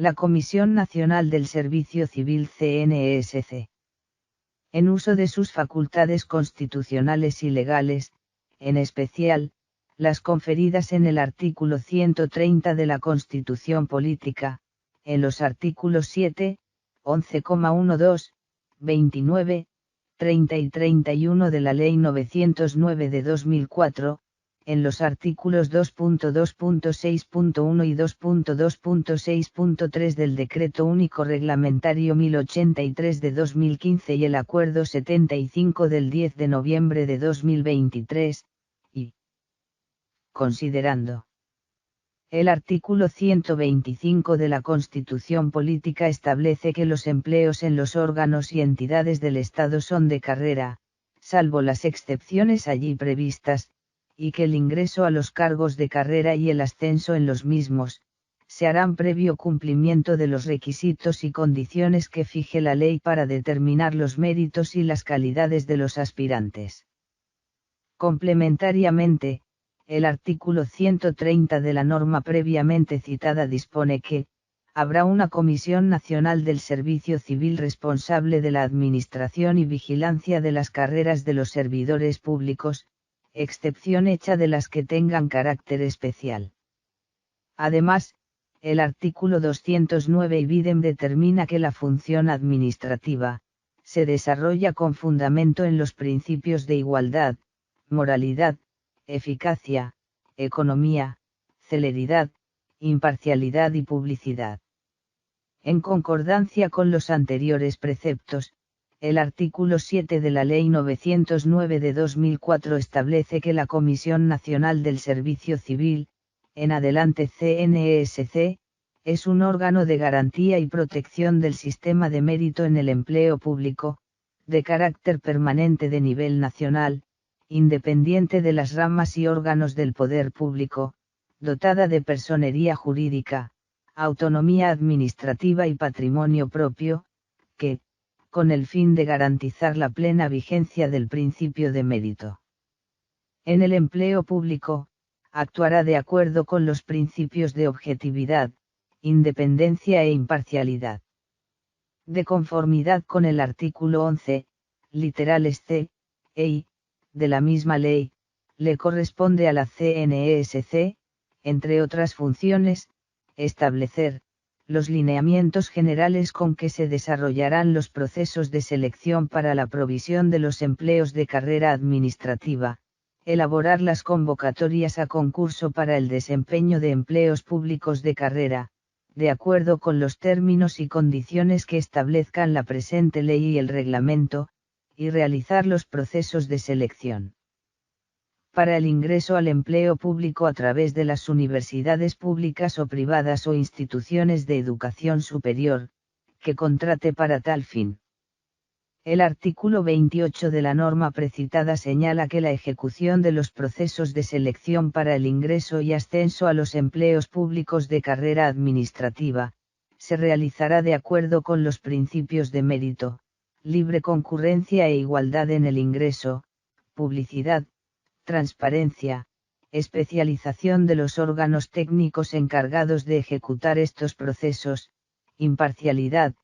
La Comisión Nacional del Servicio Civil CNSC. En uso de sus facultades constitucionales y legales, en especial, las conferidas en el artículo 130 de la Constitución Política, en los artículos 7, 11,12, 29, 30 y 31 de la Ley 909 de 2004, en los artículos 2.2.6.1 y 2.2.6.3 del Decreto Único Reglamentario 1083 de 2015 y el Acuerdo 75 del 10 de noviembre de 2023, y considerando el artículo 125 de la Constitución Política establece que los empleos en los órganos y entidades del Estado son de carrera, salvo las excepciones allí previstas, y que el ingreso a los cargos de carrera y el ascenso en los mismos, se harán previo cumplimiento de los requisitos y condiciones que fije la ley para determinar los méritos y las calidades de los aspirantes. Complementariamente, el artículo 130 de la norma previamente citada dispone que, habrá una Comisión Nacional del Servicio Civil responsable de la administración y vigilancia de las carreras de los servidores públicos, excepción hecha de las que tengan carácter especial. Además, el artículo 209 ibidem determina que la función administrativa, se desarrolla con fundamento en los principios de igualdad, moralidad, eficacia, economía, celeridad, imparcialidad y publicidad. En concordancia con los anteriores preceptos, el artículo 7 de la Ley 909 de 2004 establece que la Comisión Nacional del Servicio Civil, en adelante CNSC, es un órgano de garantía y protección del sistema de mérito en el empleo público, de carácter permanente de nivel nacional, independiente de las ramas y órganos del poder público, dotada de personería jurídica, autonomía administrativa y patrimonio propio, que, con el fin de garantizar la plena vigencia del principio de mérito en el empleo público, actuará de acuerdo con los principios de objetividad, independencia e imparcialidad. De conformidad con el artículo 11, literales c, e i, de la misma ley, le corresponde a la CNSC, entre otras funciones, establecer los lineamientos generales con que se desarrollarán los procesos de selección para la provisión de los empleos de carrera administrativa, elaborar las convocatorias a concurso para el desempeño de empleos públicos de carrera, de acuerdo con los términos y condiciones que establezcan la presente ley y el reglamento, y realizar los procesos de selección para el ingreso al empleo público a través de las universidades públicas o privadas o instituciones de educación superior, que contrate para tal fin. El artículo 28 de la norma precitada señala que la ejecución de los procesos de selección para el ingreso y ascenso a los empleos públicos de carrera administrativa, se realizará de acuerdo con los principios de mérito, libre concurrencia e igualdad en el ingreso, publicidad, transparencia, especialización de los órganos técnicos encargados de ejecutar estos procesos, imparcialidad,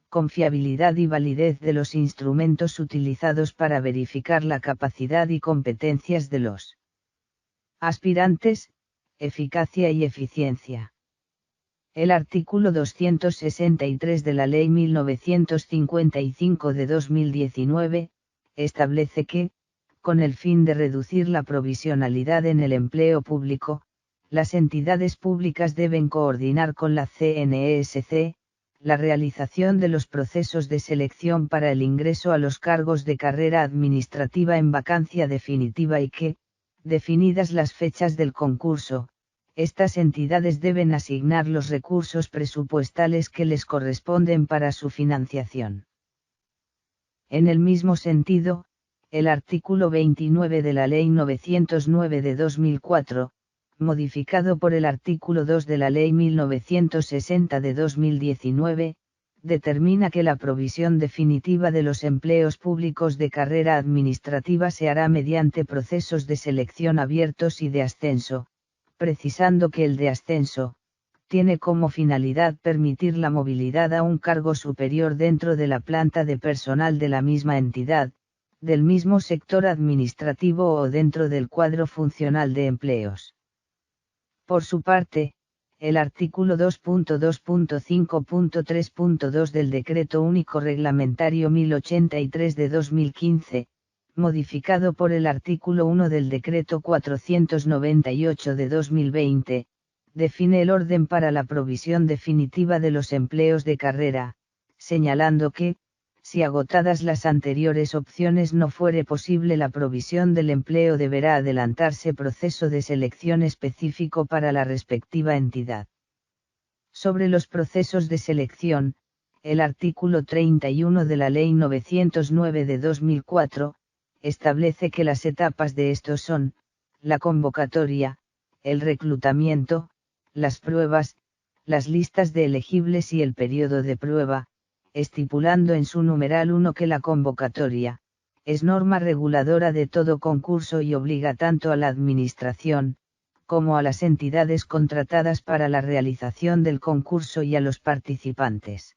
confiabilidad y validez de los instrumentos utilizados para verificar la capacidad y competencias de los aspirantes, eficacia y eficiencia. El artículo 263 de la Ley 1955 de 2019, establece que, con el fin de reducir la provisionalidad en el empleo público, las entidades públicas deben coordinar con la CNSC, la realización de los procesos de selección para el ingreso a los cargos de carrera administrativa en vacancia definitiva y que, definidas las fechas del concurso, estas entidades deben asignar los recursos presupuestales que les corresponden para su financiación. En el mismo sentido, el artículo 29 de la Ley 909 de 2004, modificado por el artículo 2 de la Ley 1960 de 2019, determina que la provisión definitiva de los empleos públicos de carrera administrativa se hará mediante procesos de selección abiertos y de ascenso, precisando que el de ascenso, tiene como finalidad permitir la movilidad a un cargo superior dentro de la planta de personal de la misma entidad, del mismo sector administrativo o dentro del cuadro funcional de empleos. Por su parte, el artículo 2.2.5.3.2 del Decreto Único Reglamentario 1083 de 2015, modificado por el artículo 1 del Decreto 498 de 2020, define el orden para la provisión definitiva de los empleos de carrera, señalando que, si agotadas las anteriores opciones no fuere posible la provisión del empleo, deberá adelantarse proceso de selección específico para la respectiva entidad. Sobre los procesos de selección, el artículo 31 de la Ley 909 de 2004, establece que las etapas de estos son, la convocatoria, el reclutamiento, las pruebas, las listas de elegibles y el periodo de prueba, estipulando en su numeral 1 que la convocatoria, es norma reguladora de todo concurso y obliga tanto a la Administración, como a las entidades contratadas para la realización del concurso y a los participantes.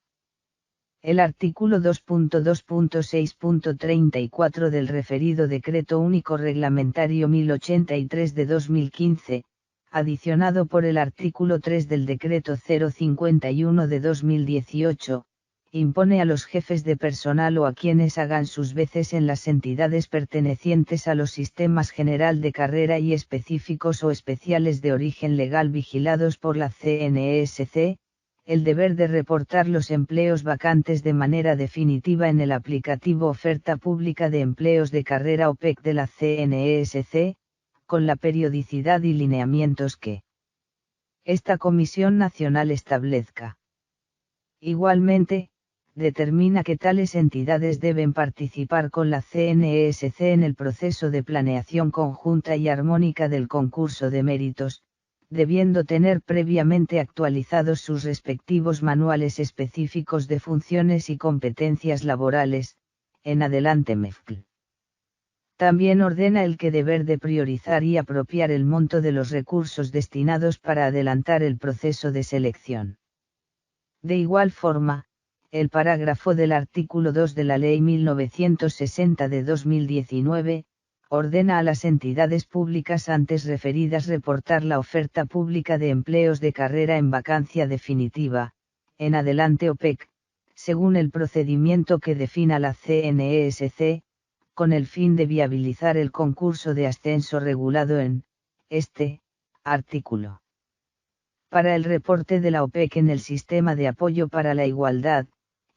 El artículo 2.2.6.34 del referido Decreto Único Reglamentario 1083 de 2015, adicionado por el artículo 3 del Decreto 051 de 2018, impone a los jefes de personal o a quienes hagan sus veces en las entidades pertenecientes a los sistemas general de carrera y específicos o especiales de origen legal vigilados por la CNESC, el deber de reportar los empleos vacantes de manera definitiva en el aplicativo Oferta Pública de Empleos de Carrera OPEC de la CNESC, con la periodicidad y lineamientos que esta Comisión Nacional establezca. Igualmente, determina que tales entidades deben participar con la CNESC en el proceso de planeación conjunta y armónica del concurso de méritos, debiendo tener previamente actualizados sus respectivos manuales específicos de funciones y competencias laborales, en adelante MEFCL. También ordena el que deber de priorizar y apropiar el monto de los recursos destinados para adelantar el proceso de selección. De igual forma, el parágrafo del artículo 2 de la Ley 1960 de 2019, ordena a las entidades públicas antes referidas reportar la oferta pública de empleos de carrera en vacancia definitiva, en adelante OPEC, según el procedimiento que defina la CNESC, con el fin de viabilizar el concurso de ascenso regulado en este artículo. Para el reporte de la OPEC en el Sistema de Apoyo para la Igualdad,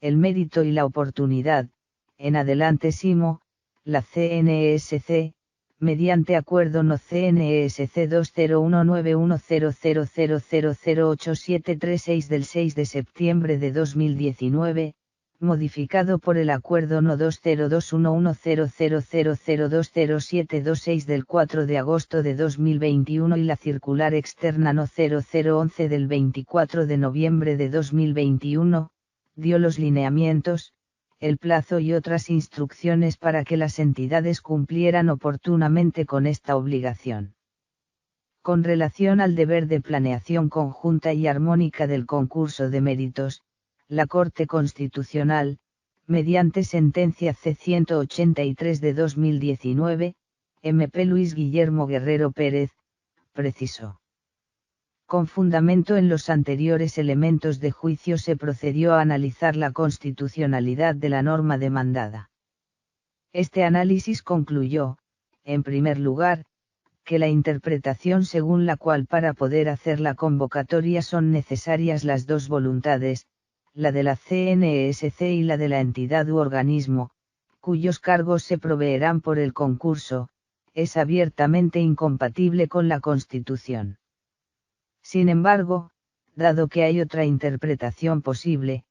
el Mérito y la Oportunidad, en adelante SIMO, la CNESC, mediante acuerdo no CNESC 20191000008736 del 6 de septiembre de 2019, modificado por el acuerdo no 20211000020726 del 4 de agosto de 2021 y la circular externa no 0011 del 24 de noviembre de 2021, dio los lineamientos, el plazo y otras instrucciones para que las entidades cumplieran oportunamente con esta obligación. Con relación al deber de planeación conjunta y armónica del concurso de méritos, la Corte Constitucional, mediante sentencia C-183 de 2019, MP Luis Guillermo Guerrero Pérez, precisó. Con fundamento en los anteriores elementos de juicio se procedió a analizar la constitucionalidad de la norma demandada. Este análisis concluyó, en primer lugar, que la interpretación según la cual para poder hacer la convocatoria son necesarias las dos voluntades, la de la CNESC y la de la entidad u organismo, cuyos cargos se proveerán por el concurso, es abiertamente incompatible con la Constitución. Sin embargo, dado que hay otra interpretación posible,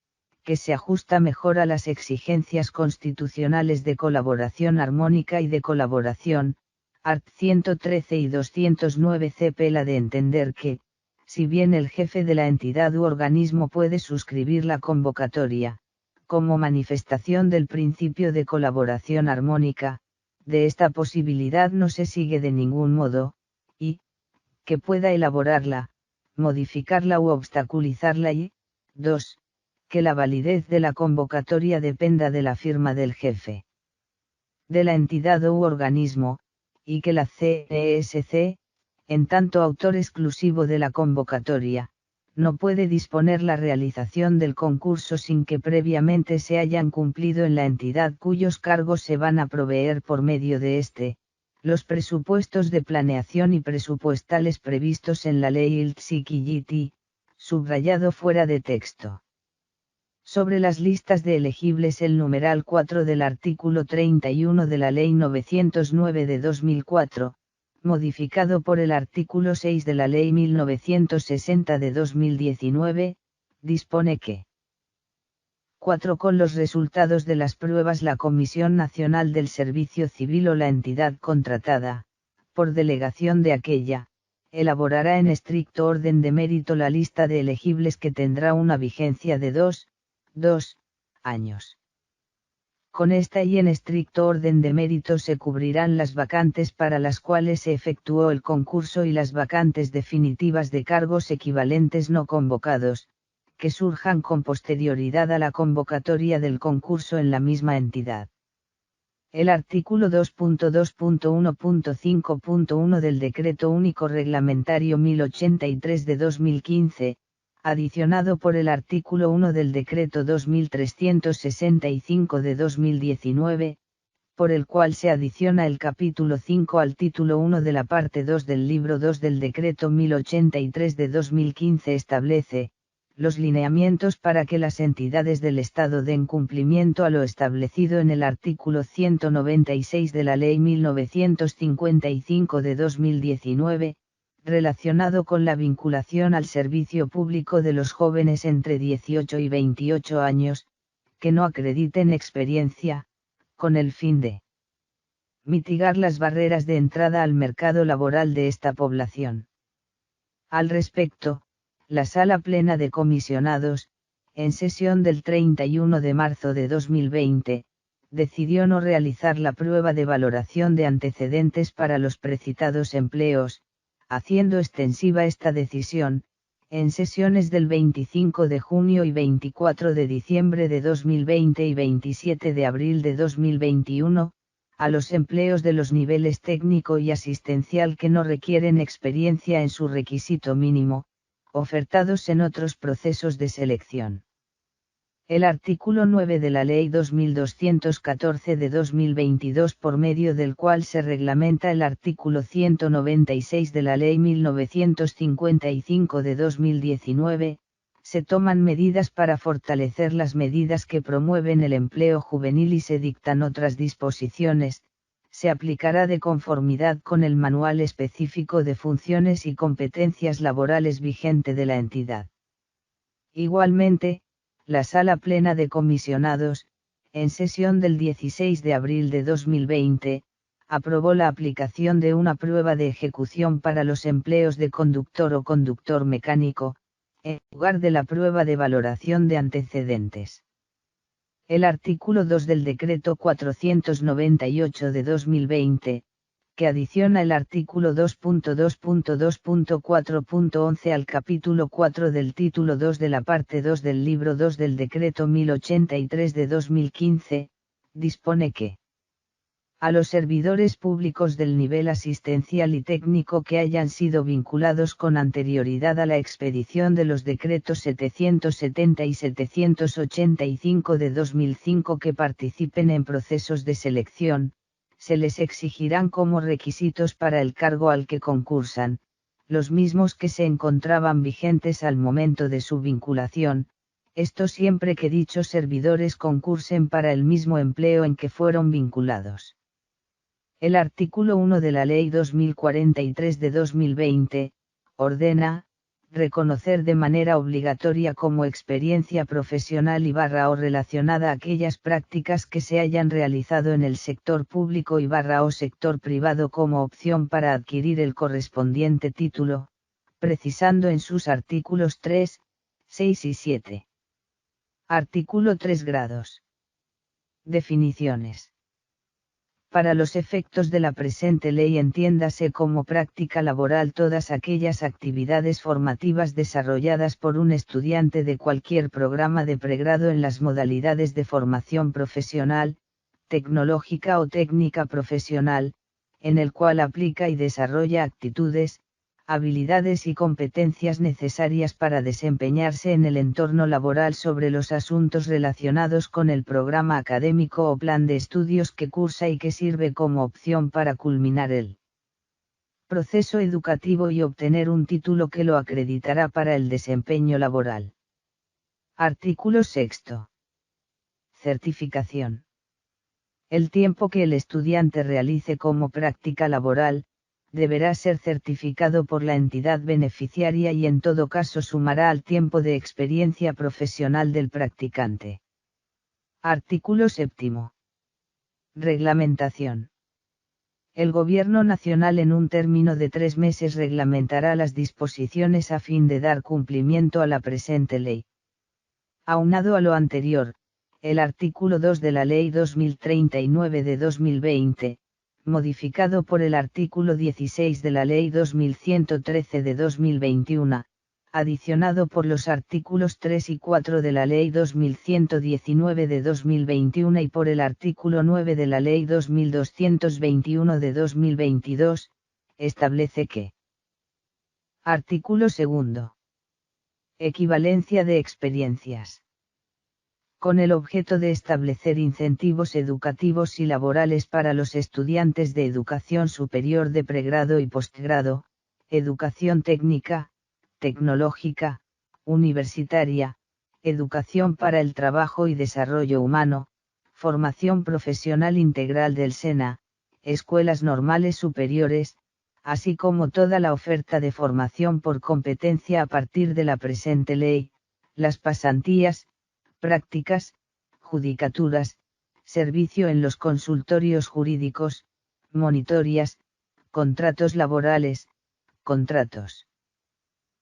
que se ajusta mejor a las exigencias constitucionales de colaboración armónica y de colaboración, art. 113 y 209 CP, la de entender que, si bien el jefe de la entidad u organismo puede suscribir la convocatoria, como manifestación del principio de colaboración armónica, de esta posibilidad no se sigue de ningún modo, y, que pueda elaborarla, modificarla u obstaculizarla y, 2. Que la validez de la convocatoria dependa de la firma del jefe de la entidad u organismo, y que la CESC, en tanto autor exclusivo de la convocatoria, no puede disponer la realización del concurso sin que previamente se hayan cumplido en la entidad cuyos cargos se van a proveer por medio de los presupuestos de planeación y presupuestales previstos en la ley ILTSIC-IGT, subrayado fuera de texto. Sobre las listas de elegibles, el numeral 4 del artículo 31 de la Ley 909 de 2004, modificado por el artículo 6 de la Ley 1960 de 2019, dispone que 4. Con los resultados de las pruebas, la Comisión Nacional del Servicio Civil o la entidad contratada, por delegación de aquella, elaborará en estricto orden de mérito la lista de elegibles que tendrá una vigencia de 2 años. Con esta y en estricto orden de mérito se cubrirán las vacantes para las cuales se efectuó el concurso y las vacantes definitivas de cargos equivalentes no convocados, que surjan con posterioridad a la convocatoria del concurso en la misma entidad. El artículo 2.2.1.5.1 del Decreto Único Reglamentario 1083 de 2015, adicionado por el artículo 1 del Decreto 2365 de 2019, por el cual se adiciona el capítulo 5 al título 1 de la parte 2 del libro 2 del Decreto 1083 de 2015, establece los lineamientos para que las entidades del Estado den cumplimiento a lo establecido en el artículo 196 de la Ley 1955 de 2019, relacionado con la vinculación al servicio público de los jóvenes entre 18 y 28 años, que no acrediten experiencia, con el fin de mitigar las barreras de entrada al mercado laboral de esta población. Al respecto, la Sala Plena de Comisionados, en sesión del 31 de marzo de 2020, decidió no realizar la prueba de valoración de antecedentes para los precitados empleos, haciendo extensiva esta decisión, en sesiones del 25 de junio y 24 de diciembre de 2020 y 27 de abril de 2021, a los empleos de los niveles técnico y asistencial que no requieren experiencia en su requisito mínimo, ofertados en otros procesos de selección. El artículo 9 de la Ley 2214 de 2022, por medio del cual se reglamenta el artículo 196 de la Ley 1955 de 2019, se toman medidas para fortalecer las medidas que promueven el empleo juvenil y se dictan otras disposiciones. Se aplicará de conformidad con el Manual Específico de Funciones y Competencias Laborales vigente de la entidad. Igualmente, la Sala Plena de Comisionados, en sesión del 16 de abril de 2020, aprobó la aplicación de una prueba de ejecución para los empleos de conductor o conductor mecánico, en lugar de la prueba de valoración de antecedentes. El artículo 2 del Decreto 498 de 2020, que adiciona el artículo 2.2.2.4.11 al capítulo 4 del título 2 de la parte 2 del libro 2 del Decreto 1083 de 2015, dispone que a los servidores públicos del nivel asistencial y técnico que hayan sido vinculados con anterioridad a la expedición de los decretos 770 y 785 de 2005 que participen en procesos de selección, se les exigirán como requisitos para el cargo al que concursan, los mismos que se encontraban vigentes al momento de su vinculación, esto siempre que dichos servidores concursen para el mismo empleo en que fueron vinculados. El artículo 1 de la Ley 2043 de 2020, ordena, reconocer de manera obligatoria como experiencia profesional o relacionada aquellas prácticas que se hayan realizado en el sector público o sector privado como opción para adquirir el correspondiente título, precisando en sus artículos 3, 6 y 7. Artículo 3 grados. Definiciones. Para los efectos de la presente ley entiéndase como práctica laboral todas aquellas actividades formativas desarrolladas por un estudiante de cualquier programa de pregrado en las modalidades de formación profesional, tecnológica o técnica profesional, en el cual aplica y desarrolla actitudes, habilidades y competencias necesarias para desempeñarse en el entorno laboral sobre los asuntos relacionados con el programa académico o plan de estudios que cursa y que sirve como opción para culminar el proceso educativo y obtener un título que lo acreditará para el desempeño laboral. Artículo 6. Certificación. El tiempo que el estudiante realice como práctica laboral, deberá ser certificado por la entidad beneficiaria y en todo caso sumará al tiempo de experiencia profesional del practicante. Artículo 7. Reglamentación. El Gobierno Nacional en un término de 3 meses reglamentará las disposiciones a fin de dar cumplimiento a la presente ley. Aunado a lo anterior, el artículo 2 de la Ley 2039 de 2020, modificado por el artículo 16 de la Ley 2113 de 2021, adicionado por los artículos 3 y 4 de la Ley 2119 de 2021 y por el artículo 9 de la Ley 2221 de 2022, establece que. Artículo 2. Equivalencia de experiencias. Con el objeto de establecer incentivos educativos y laborales para los estudiantes de educación superior de pregrado y postgrado, educación técnica, tecnológica, universitaria, educación para el trabajo y desarrollo humano, formación profesional integral del SENA, escuelas normales superiores, así como toda la oferta de formación por competencia a partir de la presente ley, las pasantías, prácticas, judicaturas, servicio en los consultorios jurídicos, monitorías, contratos laborales, contratos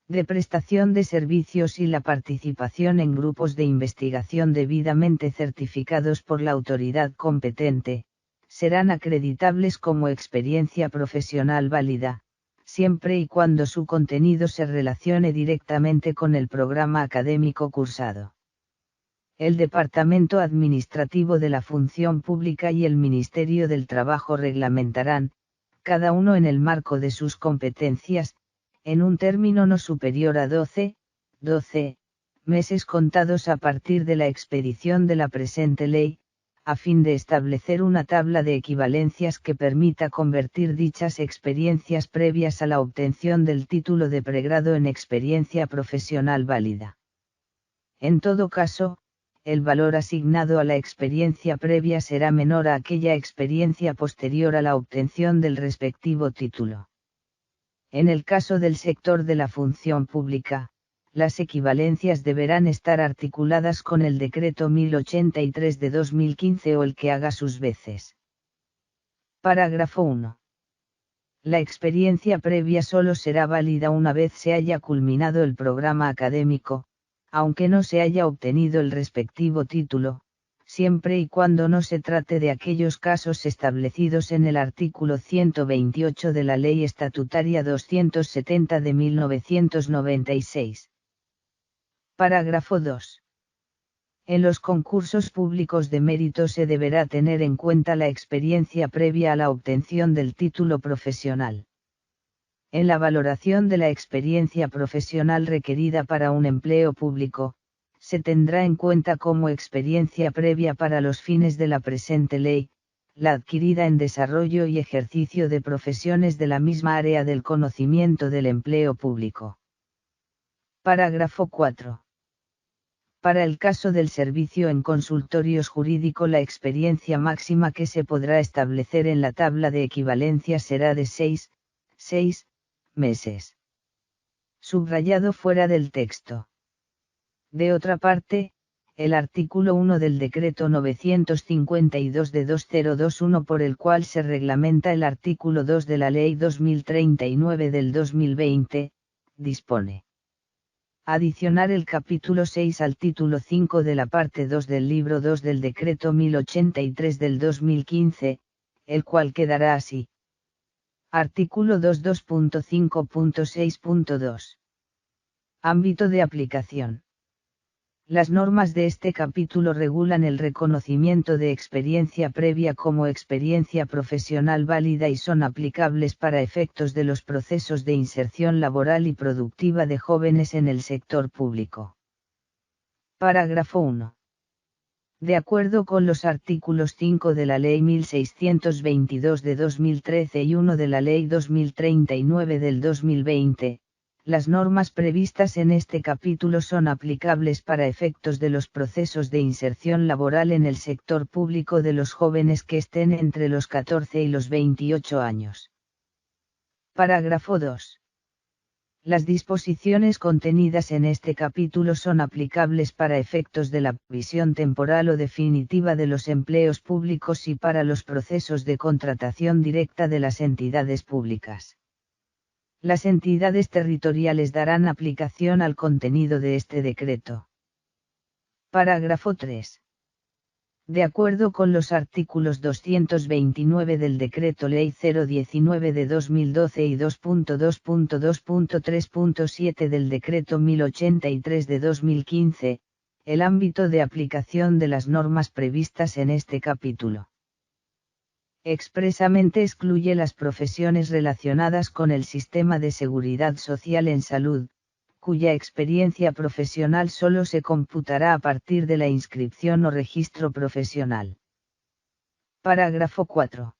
de prestación de servicios y la participación en grupos de investigación debidamente certificados por la autoridad competente, serán acreditables como experiencia profesional válida, siempre y cuando su contenido se relacione directamente con el programa académico cursado. El Departamento Administrativo de la Función Pública y el Ministerio del Trabajo reglamentarán, cada uno en el marco de sus competencias, en un término no superior a 12 meses contados a partir de la expedición de la presente ley, a fin de establecer una tabla de equivalencias que permita convertir dichas experiencias previas a la obtención del título de pregrado en experiencia profesional válida. En todo caso, el valor asignado a la experiencia previa será menor a aquella experiencia posterior a la obtención del respectivo título. En el caso del sector de la función pública, las equivalencias deberán estar articuladas con el Decreto 1083 de 2015 o el que haga sus veces. Parágrafo 1. La experiencia previa solo será válida una vez se haya culminado el programa académico, aunque no se haya obtenido el respectivo título, siempre y cuando no se trate de aquellos casos establecidos en el artículo 128 de la Ley Estatutaria 270 de 1996. Parágrafo 2. En los concursos públicos de mérito se deberá tener en cuenta la experiencia previa a la obtención del título profesional. En la valoración de la experiencia profesional requerida para un empleo público, se tendrá en cuenta como experiencia previa para los fines de la presente ley, la adquirida en desarrollo y ejercicio de profesiones de la misma área del conocimiento del empleo público. Parágrafo 4. Para el caso del servicio en consultorios jurídicos, la experiencia máxima que se podrá establecer en la tabla de equivalencia será de 6 meses. Subrayado fuera del texto. De otra parte, el artículo 1 del Decreto 952 de 2021 por el cual se reglamenta el artículo 2 de la Ley 2039 del 2020, dispone: adicionar el capítulo 6 al título 5 de la parte 2 del libro 2 del Decreto 1083 del 2015, el cual quedará así. Artículo 22.5.6.2. Ámbito de aplicación. Las normas de este capítulo regulan el reconocimiento de experiencia previa como experiencia profesional válida y son aplicables para efectos de los procesos de inserción laboral y productiva de jóvenes en el sector público. Parágrafo 1. De acuerdo con los artículos 5 de la Ley 1622 de 2013 y 1 de la Ley 2039 del 2020, las normas previstas en este capítulo son aplicables para efectos de los procesos de inserción laboral en el sector público de los jóvenes que estén entre los 14 y los 28 años. Parágrafo 2. Las disposiciones contenidas en este capítulo son aplicables para efectos de la provisión temporal o definitiva de los empleos públicos y para los procesos de contratación directa de las entidades públicas. Las entidades territoriales darán aplicación al contenido de este decreto. Parágrafo 3. De acuerdo con los artículos 229 del Decreto Ley 019 de 2012 y 2.2.2.3.7 del Decreto 1083 de 2015, el ámbito de aplicación de las normas previstas en este capítulo expresamente excluye las profesiones relacionadas con el sistema de seguridad social en salud, cuya experiencia profesional solo se computará a partir de la inscripción o registro profesional. Parágrafo 4.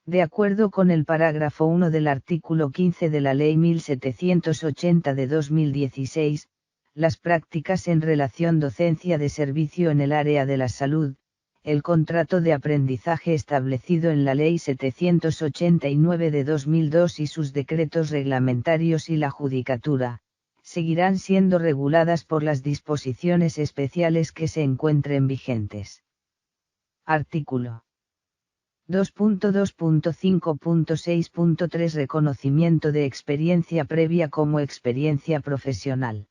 De acuerdo con el parágrafo 1 del artículo 15 de la Ley 1780 de 2016, las prácticas en relación docencia de servicio en el área de la salud, el contrato de aprendizaje establecido en la Ley 789 de 2002 y sus decretos reglamentarios y la judicatura, seguirán siendo reguladas por las disposiciones especiales que se encuentren vigentes. Artículo 2.2.5.6.3 Reconocimiento de experiencia previa como experiencia profesional.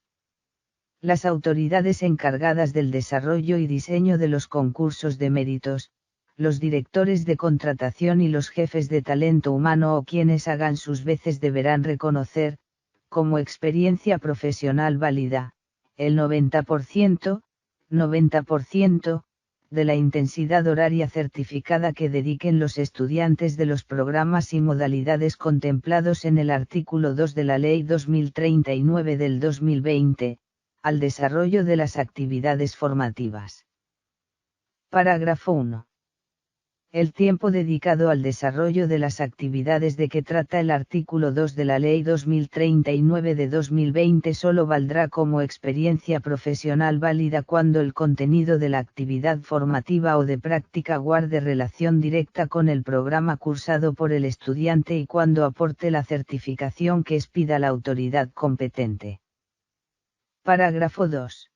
Las autoridades encargadas del desarrollo y diseño de los concursos de méritos, los directores de contratación y los jefes de talento humano o quienes hagan sus veces deberán reconocer, como experiencia profesional válida, el 90% de la intensidad horaria certificada que dediquen los estudiantes de los programas y modalidades contemplados en el artículo 2 de la Ley 2039 del 2020, al desarrollo de las actividades formativas. Parágrafo 1. El tiempo dedicado al desarrollo de las actividades de que trata el artículo 2 de la Ley 2039 de 2020 solo valdrá como experiencia profesional válida cuando el contenido de la actividad formativa o de práctica guarde relación directa con el programa cursado por el estudiante y cuando aporte la certificación que expida la autoridad competente. Parágrafo 2.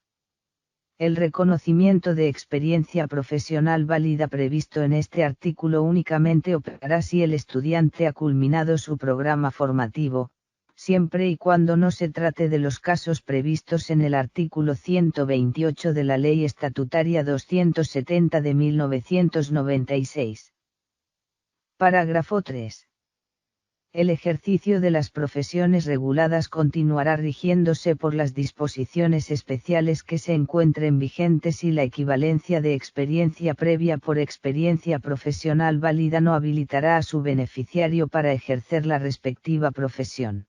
El reconocimiento de experiencia profesional válida previsto en este artículo únicamente operará si el estudiante ha culminado su programa formativo, siempre y cuando no se trate de los casos previstos en el artículo 128 de la Ley Estatutaria 270 de 1996. Parágrafo 3. El ejercicio de las profesiones reguladas continuará rigiéndose por las disposiciones especiales que se encuentren vigentes y la equivalencia de experiencia previa por experiencia profesional válida no habilitará a su beneficiario para ejercer la respectiva profesión.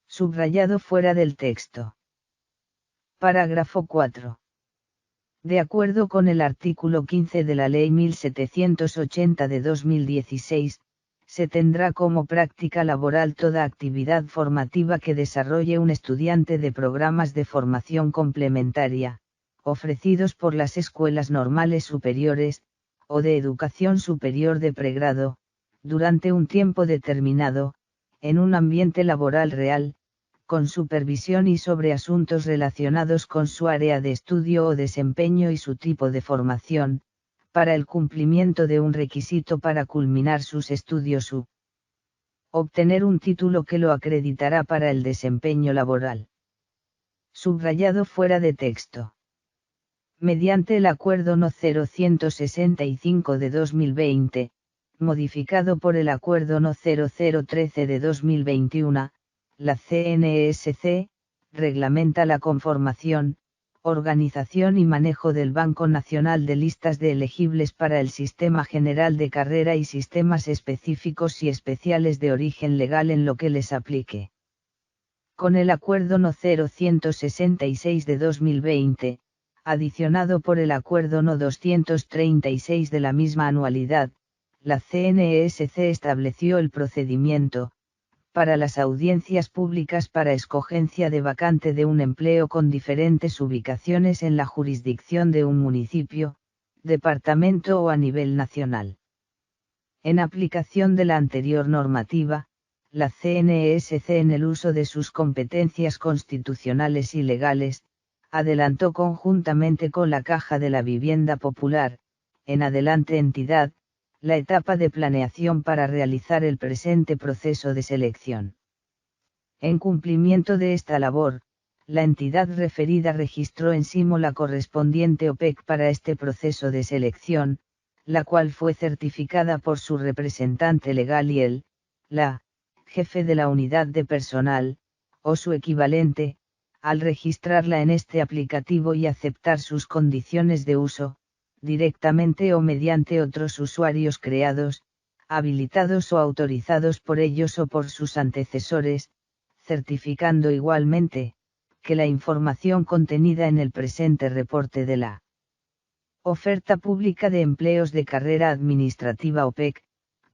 Subrayado fuera del texto. Parágrafo 4. De acuerdo con el artículo 15 de la Ley 1780 de 2016, se tendrá como práctica laboral toda actividad formativa que desarrolle un estudiante de programas de formación complementaria, ofrecidos por las escuelas normales superiores, o de educación superior de pregrado, durante un tiempo determinado, en un ambiente laboral real, con supervisión y sobre asuntos relacionados con su área de estudio o desempeño y su tipo de formación, para el cumplimiento de un requisito para culminar sus estudios u obtener un título que lo acreditará para el desempeño laboral. Subrayado fuera de texto. Mediante el Acuerdo No. 0165 de 2020, modificado por el Acuerdo No. 0013 de 2021, la CNESC, reglamenta la conformación, organización y manejo del Banco Nacional de Listas de Elegibles para el Sistema General de Carrera y sistemas específicos y especiales de origen legal en lo que les aplique. Con el Acuerdo No. 0166 de 2020, adicionado por el Acuerdo No. 236 de la misma anualidad, la CNESC estableció el procedimiento, para las audiencias públicas para escogencia de vacante de un empleo con diferentes ubicaciones en la jurisdicción de un municipio, departamento o a nivel nacional. En aplicación de la anterior normativa, la CNESC, en el uso de sus competencias constitucionales y legales, adelantó conjuntamente con la Caja de la Vivienda Popular, en adelante entidad, la etapa de planeación para realizar el presente proceso de selección. En cumplimiento de esta labor, la entidad referida registró en Simo la correspondiente OPEC para este proceso de selección, la cual fue certificada por su representante legal y la jefe de la unidad de personal, o su equivalente, al registrarla en este aplicativo y aceptar sus condiciones de uso, directamente o mediante otros usuarios creados, habilitados o autorizados por ellos o por sus antecesores, certificando igualmente, que la información contenida en el presente reporte de la oferta pública de empleos de carrera administrativa OPEC,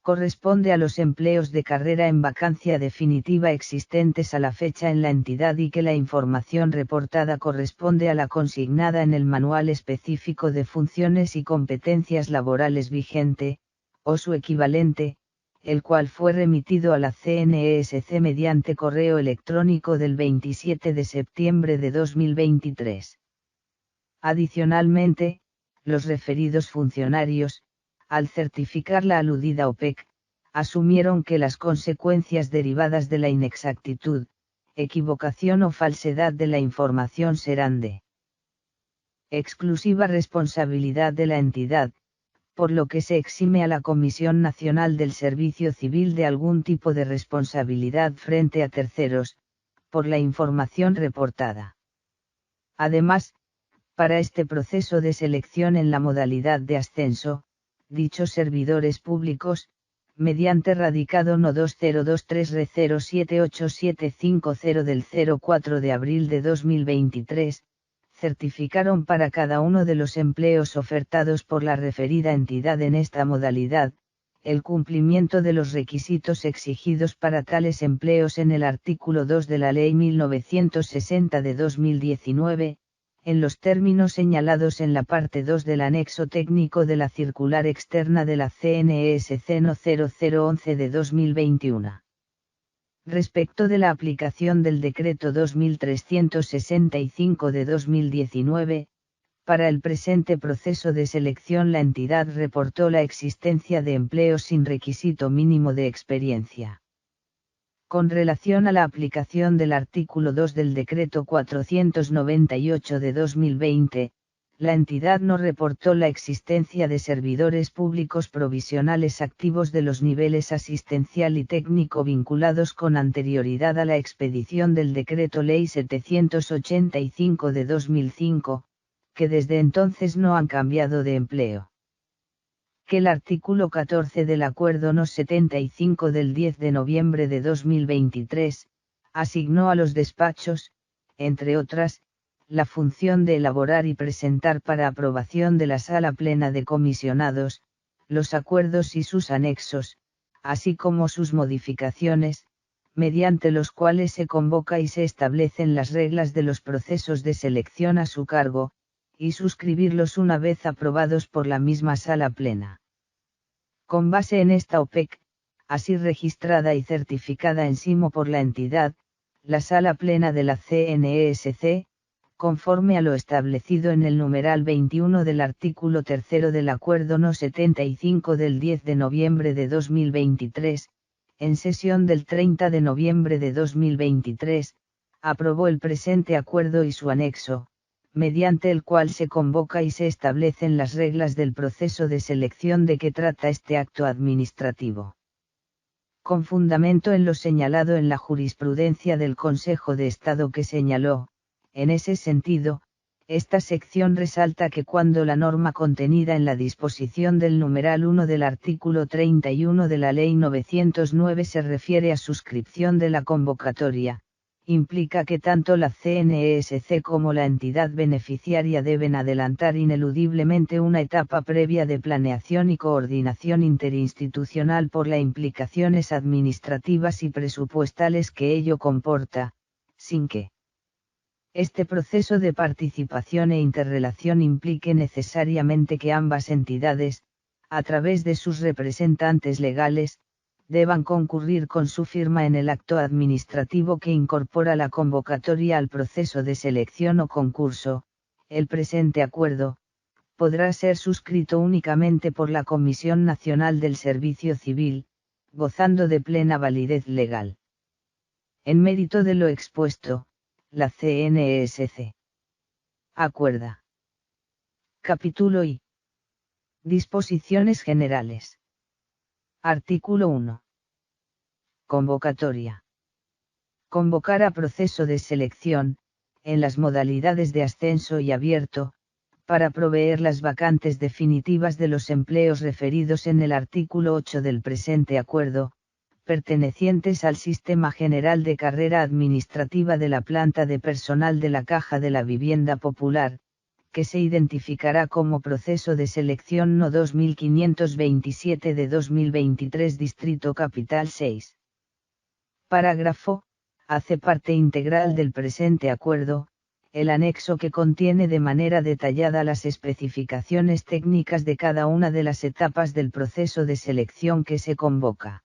corresponde a los empleos de carrera en vacancia definitiva existentes a la fecha en la entidad y que la información reportada corresponde a la consignada en el Manual Específico de Funciones y Competencias Laborales vigente, o su equivalente, el cual fue remitido a la CNESC mediante correo electrónico del 27 de septiembre de 2023. Adicionalmente, los referidos funcionarios, al certificar la aludida OPEC, asumieron que las consecuencias derivadas de la inexactitud, equivocación o falsedad de la información serán de exclusiva responsabilidad de la entidad, por lo que se exime a la Comisión Nacional del Servicio Civil de algún tipo de responsabilidad frente a terceros, por la información reportada. Además, para este proceso de selección en la modalidad de ascenso, dichos servidores públicos, mediante radicado No. 2023-R0787550 del 04 de abril de 2023, certificaron para cada uno de los empleos ofertados por la referida entidad en esta modalidad, el cumplimiento de los requisitos exigidos para tales empleos en el artículo 2 de la Ley 1960 de 2019, en los términos señalados en la parte 2 del anexo técnico de la circular externa de la CNESC No. 0011 de 2021. Respecto de la aplicación del Decreto 2365 de 2019, para el presente proceso de selección la entidad reportó la existencia de empleos sin requisito mínimo de experiencia. Con relación a la aplicación del artículo 2 del Decreto 498 de 2020, la entidad no reportó la existencia de servidores públicos provisionales activos de los niveles asistencial y técnico vinculados con anterioridad a la expedición del Decreto Ley 785 de 2005, que desde entonces no han cambiado de empleo. Que el artículo 14 del Acuerdo No. 75 del 10 de noviembre de 2023, asignó a los despachos, entre otras, la función de elaborar y presentar para aprobación de la Sala Plena de Comisionados, los acuerdos y sus anexos, así como sus modificaciones, mediante los cuales se convoca y se establecen las reglas de los procesos de selección a su cargo, y suscribirlos una vez aprobados por la misma Sala Plena. Con base en esta OPEC, así registrada y certificada en Simo por la entidad, la Sala Plena de la CNESC, conforme a lo establecido en el numeral 21 del artículo 3 del Acuerdo No. 75 del 10 de noviembre de 2023, en sesión del 30 de noviembre de 2023, aprobó el presente acuerdo y su anexo, mediante el cual se convoca y se establecen las reglas del proceso de selección de que trata este acto administrativo. Con fundamento en lo señalado en la jurisprudencia del Consejo de Estado que señaló, en ese sentido, esta sección resalta que cuando la norma contenida en la disposición del numeral 1 del artículo 31 de la Ley 909 se refiere a suscripción de la convocatoria, implica que tanto la CNESC como la entidad beneficiaria deben adelantar ineludiblemente una etapa previa de planeación y coordinación interinstitucional por las implicaciones administrativas y presupuestales que ello comporta, sin que este proceso de participación e interrelación implique necesariamente que ambas entidades, a través de sus representantes legales, deban concurrir con su firma en el acto administrativo que incorpora la convocatoria al proceso de selección o concurso. El presente acuerdo podrá ser suscrito únicamente por la Comisión Nacional del Servicio Civil, gozando de plena validez legal. En mérito de lo expuesto, la CNESC acuerda. Capítulo I. Disposiciones generales. Artículo 1. Convocatoria. Convocar a proceso de selección, en las modalidades de ascenso y abierto, para proveer las vacantes definitivas de los empleos referidos en el artículo 8 del presente acuerdo, pertenecientes al Sistema General de Carrera Administrativa de la Planta de Personal de la Caja de la Vivienda Popular, que se identificará como Proceso de Selección No 2527 de 2023 Distrito Capital 6. Parágrafo. Hace parte integral del presente acuerdo, el anexo que contiene de manera detallada las especificaciones técnicas de cada una de las etapas del proceso de selección que se convoca.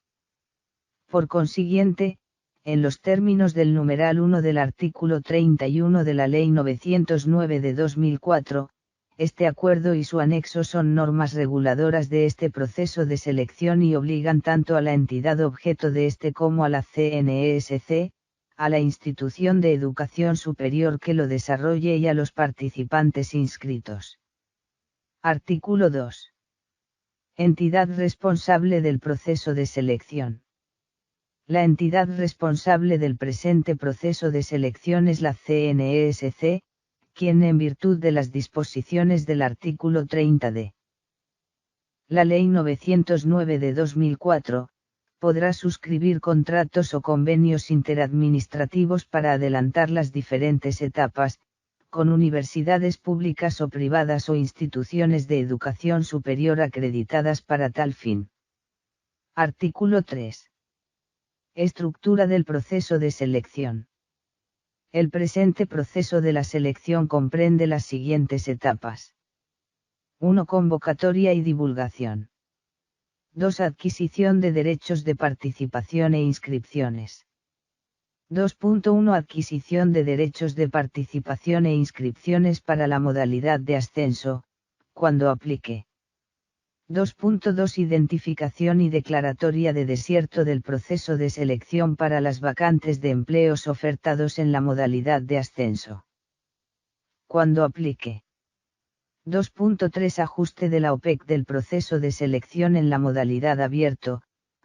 Por consiguiente, en los términos del numeral 1 del artículo 31 de la Ley 909 de 2004, este acuerdo y su anexo son normas reguladoras de este proceso de selección y obligan tanto a la entidad objeto de este como a la CNESC, a la institución de educación superior que lo desarrolle y a los participantes inscritos. Artículo 2. Entidad responsable del proceso de selección. La entidad responsable del presente proceso de selección es la CNESC, quien en virtud de las disposiciones del artículo 30 de la Ley 909 de 2004, podrá suscribir contratos o convenios interadministrativos para adelantar las diferentes etapas, con universidades públicas o privadas o instituciones de educación superior acreditadas para tal fin. Artículo 3. Estructura del proceso de selección. El presente proceso de la selección comprende las siguientes etapas. 1. Convocatoria y divulgación. 2. Adquisición de derechos de participación e inscripciones. 2.1. Adquisición de derechos de participación e inscripciones para la modalidad de ascenso, cuando aplique. 2.2 Identificación y declaratoria de desierto del proceso de selección para las vacantes de empleos ofertados en la modalidad de ascenso, cuando aplique. 2.3 Ajuste de la OPEC del proceso de selección en la modalidad abierto,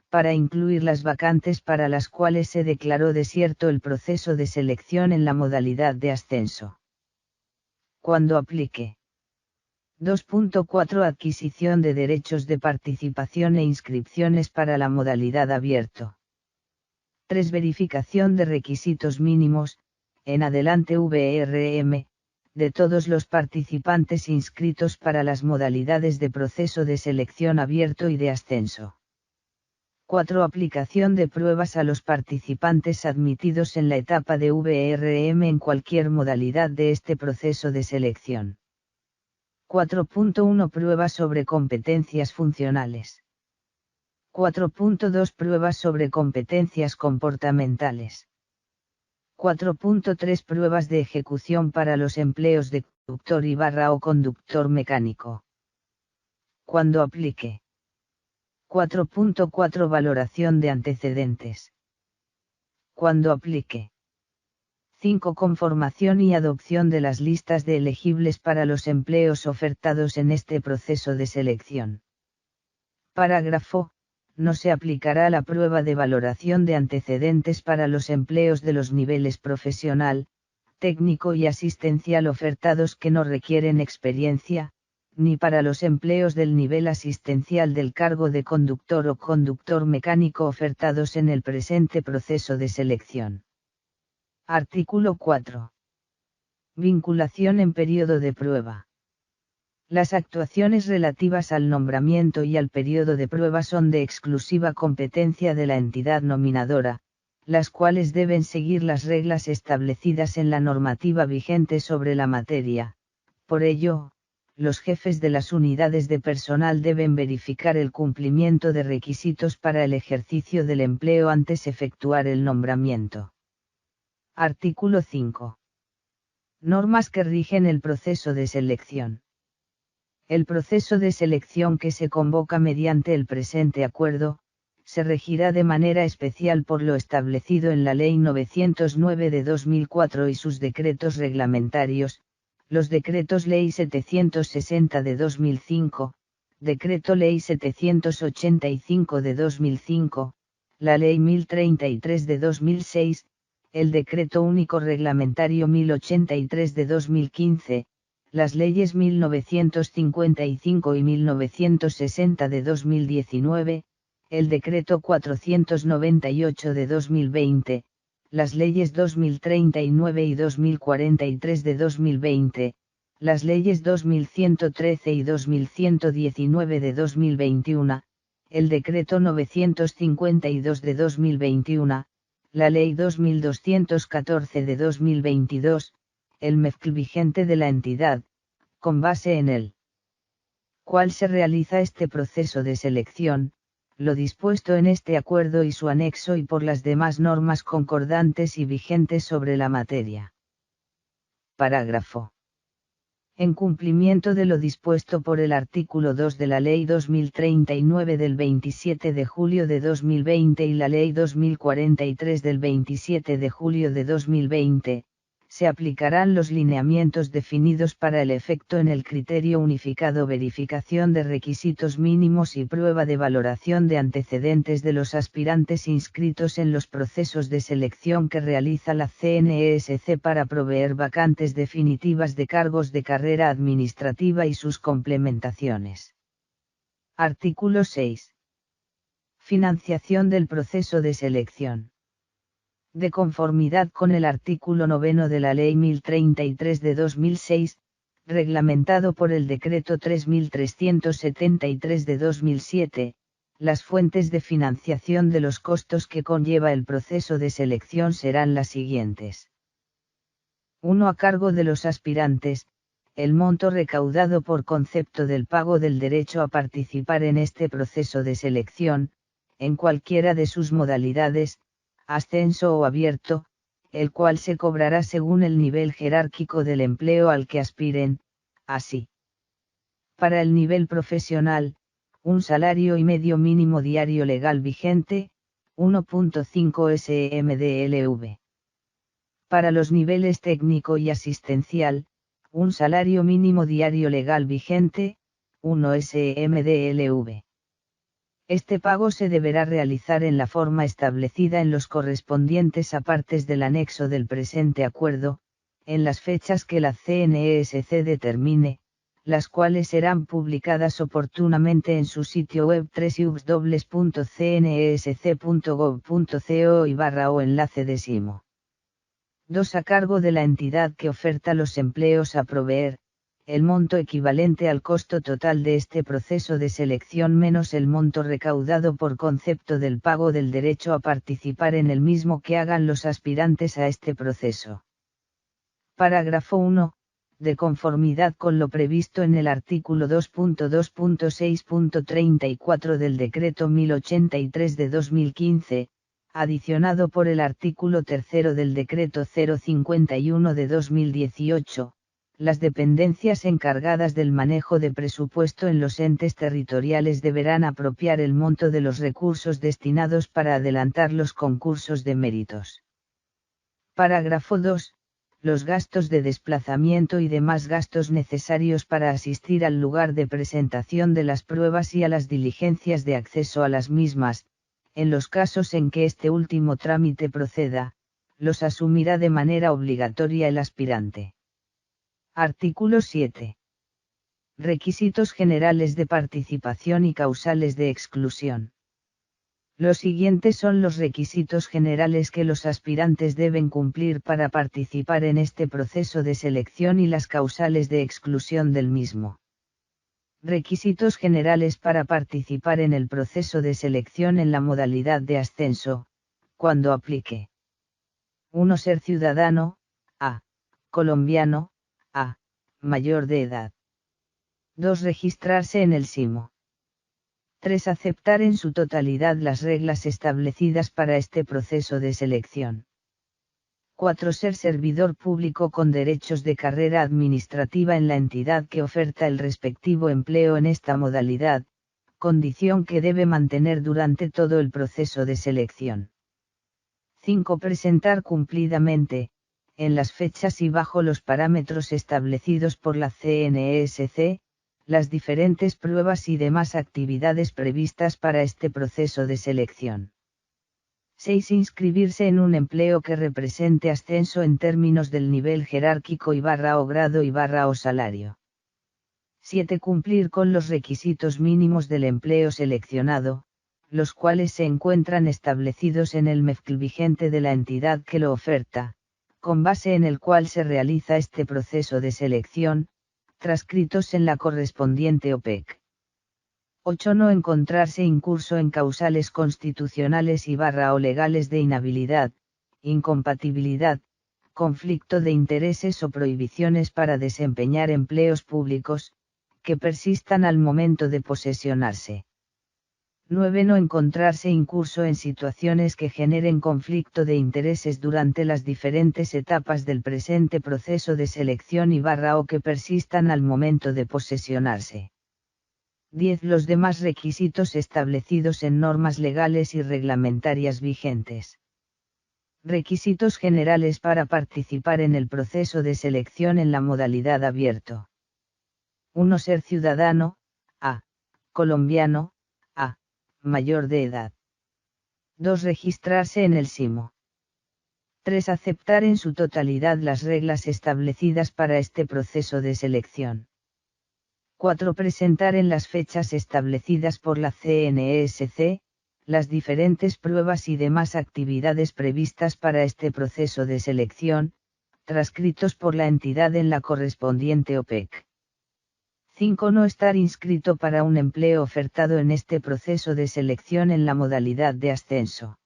para incluir las vacantes para las cuales se declaró desierto el proceso de selección en la modalidad de ascenso, cuando aplique. 2.4 Adquisición de derechos de participación e inscripciones para la modalidad abierto. 3. Verificación de requisitos mínimos, en adelante VRM, de todos los participantes inscritos para las modalidades de proceso de selección abierto y de ascenso. 4. Aplicación de pruebas a los participantes admitidos en la etapa de VRM en cualquier modalidad de este proceso de selección. 4.1 Pruebas sobre competencias funcionales. 4.2 Pruebas sobre competencias comportamentales. 4.3 Pruebas de ejecución para los empleos de conductor y barra o conductor mecánico, cuando aplique. 4.4 Valoración de antecedentes, cuando aplique. 5. Conformación y adopción de las listas de elegibles para los empleos ofertados en este proceso de selección. Parágrafo. No se aplicará la prueba de valoración de antecedentes para los empleos de los niveles profesional, técnico y asistencial ofertados que no requieren experiencia, ni para los empleos del nivel asistencial del cargo de conductor o conductor mecánico ofertados en el presente proceso de selección. Artículo 4. Vinculación en periodo de prueba. Las actuaciones relativas al nombramiento y al periodo de prueba son de exclusiva competencia de la entidad nominadora, las cuales deben seguir las reglas establecidas en la normativa vigente sobre la materia. Por ello, los jefes de las unidades de personal deben verificar el cumplimiento de requisitos para el ejercicio del empleo antes de efectuar el nombramiento. Artículo 5. Normas que rigen el proceso de selección. El proceso de selección que se convoca mediante el presente acuerdo, se regirá de manera especial por lo establecido en la Ley 909 de 2004 y sus decretos reglamentarios, los Decretos Ley 760 de 2005, Decreto Ley 785 de 2005, la Ley 1033 de 2006, el Decreto Único Reglamentario 1083 de 2015, las leyes 1955 y 1960 de 2019, el Decreto 498 de 2020, las leyes 2039 y 2043 de 2020, las leyes 2113 y 2119 de 2021, el Decreto 952 de 2021, la Ley 2214 de 2022, el MEFC vigente de la entidad, con base en el cual se realiza este proceso de selección, lo dispuesto en este acuerdo y su anexo y por las demás normas concordantes y vigentes sobre la materia. Parágrafo. En cumplimiento de lo dispuesto por el artículo 2 de la Ley 2039 del 27 de julio de 2020 y la Ley 2043 del 27 de julio de 2020, se aplicarán los lineamientos definidos para el efecto en el criterio unificado verificación de requisitos mínimos y prueba de valoración de antecedentes de los aspirantes inscritos en los procesos de selección que realiza la CNESC para proveer vacantes definitivas de cargos de carrera administrativa y sus complementaciones. Artículo 6. Financiación del proceso de selección. De conformidad con el artículo 9 de la Ley 1033 de 2006, reglamentado por el Decreto 3373 de 2007, las fuentes de financiación de los costos que conlleva el proceso de selección serán las siguientes. 1. A cargo de los aspirantes, el monto recaudado por concepto del pago del derecho a participar en este proceso de selección, en cualquiera de sus modalidades, ascenso o abierto, el cual se cobrará según el nivel jerárquico del empleo al que aspiren, así. Para el nivel profesional, un salario y medio mínimo diario legal vigente, 1.5 SMDLV. Para los niveles técnico y asistencial, un salario mínimo diario legal vigente, 1 SMDLV. Este pago se deberá realizar en la forma establecida en los correspondientes apartes del anexo del presente acuerdo, en las fechas que la CNESC determine, las cuales serán publicadas oportunamente en su sitio web www.cnesc.gov.co y/o enlace de SIMO. 2. A cargo de la entidad que oferta los empleos a proveer, el monto equivalente al costo total de este proceso de selección menos el monto recaudado por concepto del pago del derecho a participar en el mismo que hagan los aspirantes a este proceso. Parágrafo 1. De conformidad con lo previsto en el artículo 2.2.6.34 del Decreto 1083 de 2015, adicionado por el artículo 3 del Decreto 051 de 2018, las dependencias encargadas del manejo de presupuesto en los entes territoriales deberán apropiar el monto de los recursos destinados para adelantar los concursos de méritos. Parágrafo 2. Los gastos de desplazamiento y demás gastos necesarios para asistir al lugar de presentación de las pruebas y a las diligencias de acceso a las mismas, en los casos en que este último trámite proceda, los asumirá de manera obligatoria el aspirante. Artículo 7. Requisitos generales de participación y causales de exclusión. Los siguientes son los requisitos generales que los aspirantes deben cumplir para participar en este proceso de selección y las causales de exclusión del mismo. Requisitos generales para participar en el proceso de selección en la modalidad de ascenso, cuando aplique. 1. Ser ciudadano, a. Colombiano, a. Mayor de edad. 2. Registrarse en el SIMO. 3. Aceptar en su totalidad las reglas establecidas para este proceso de selección. 4. Ser servidor público con derechos de carrera administrativa en la entidad que oferta el respectivo empleo en esta modalidad, condición que debe mantener durante todo el proceso de selección. 5. Presentar cumplidamente, en las fechas y bajo los parámetros establecidos por la CNESC, las diferentes pruebas y demás actividades previstas para este proceso de selección. 6. Inscribirse en un empleo que represente ascenso en términos del nivel jerárquico o grado o salario. 7. Cumplir con los requisitos mínimos del empleo seleccionado, los cuales se encuentran establecidos en el MEFCL vigente de la entidad que lo oferta, con base en el cual se realiza este proceso de selección, transcritos en la correspondiente OPEC. 8. No encontrarse incurso en causales constitucionales o legales de inhabilidad, incompatibilidad, conflicto de intereses o prohibiciones para desempeñar empleos públicos, que persistan al momento de posesionarse. 9. No encontrarse incurso en situaciones que generen conflicto de intereses durante las diferentes etapas del presente proceso de selección o que persistan al momento de posesionarse. 10. Los demás requisitos establecidos en normas legales y reglamentarias vigentes. Requisitos generales para participar en el proceso de selección en la modalidad abierto. 1. Ser ciudadano, a. Colombiano, a. Mayor de edad. 2. Registrarse en el SIMO. 3. Aceptar en su totalidad las reglas establecidas para este proceso de selección. 4. Presentar en las fechas establecidas por la CNESC, las diferentes pruebas y demás actividades previstas para este proceso de selección, transcritos por la entidad en la correspondiente OPEC. 5. No estar inscrito para un empleo ofertado en este proceso de selección en la modalidad de ascenso.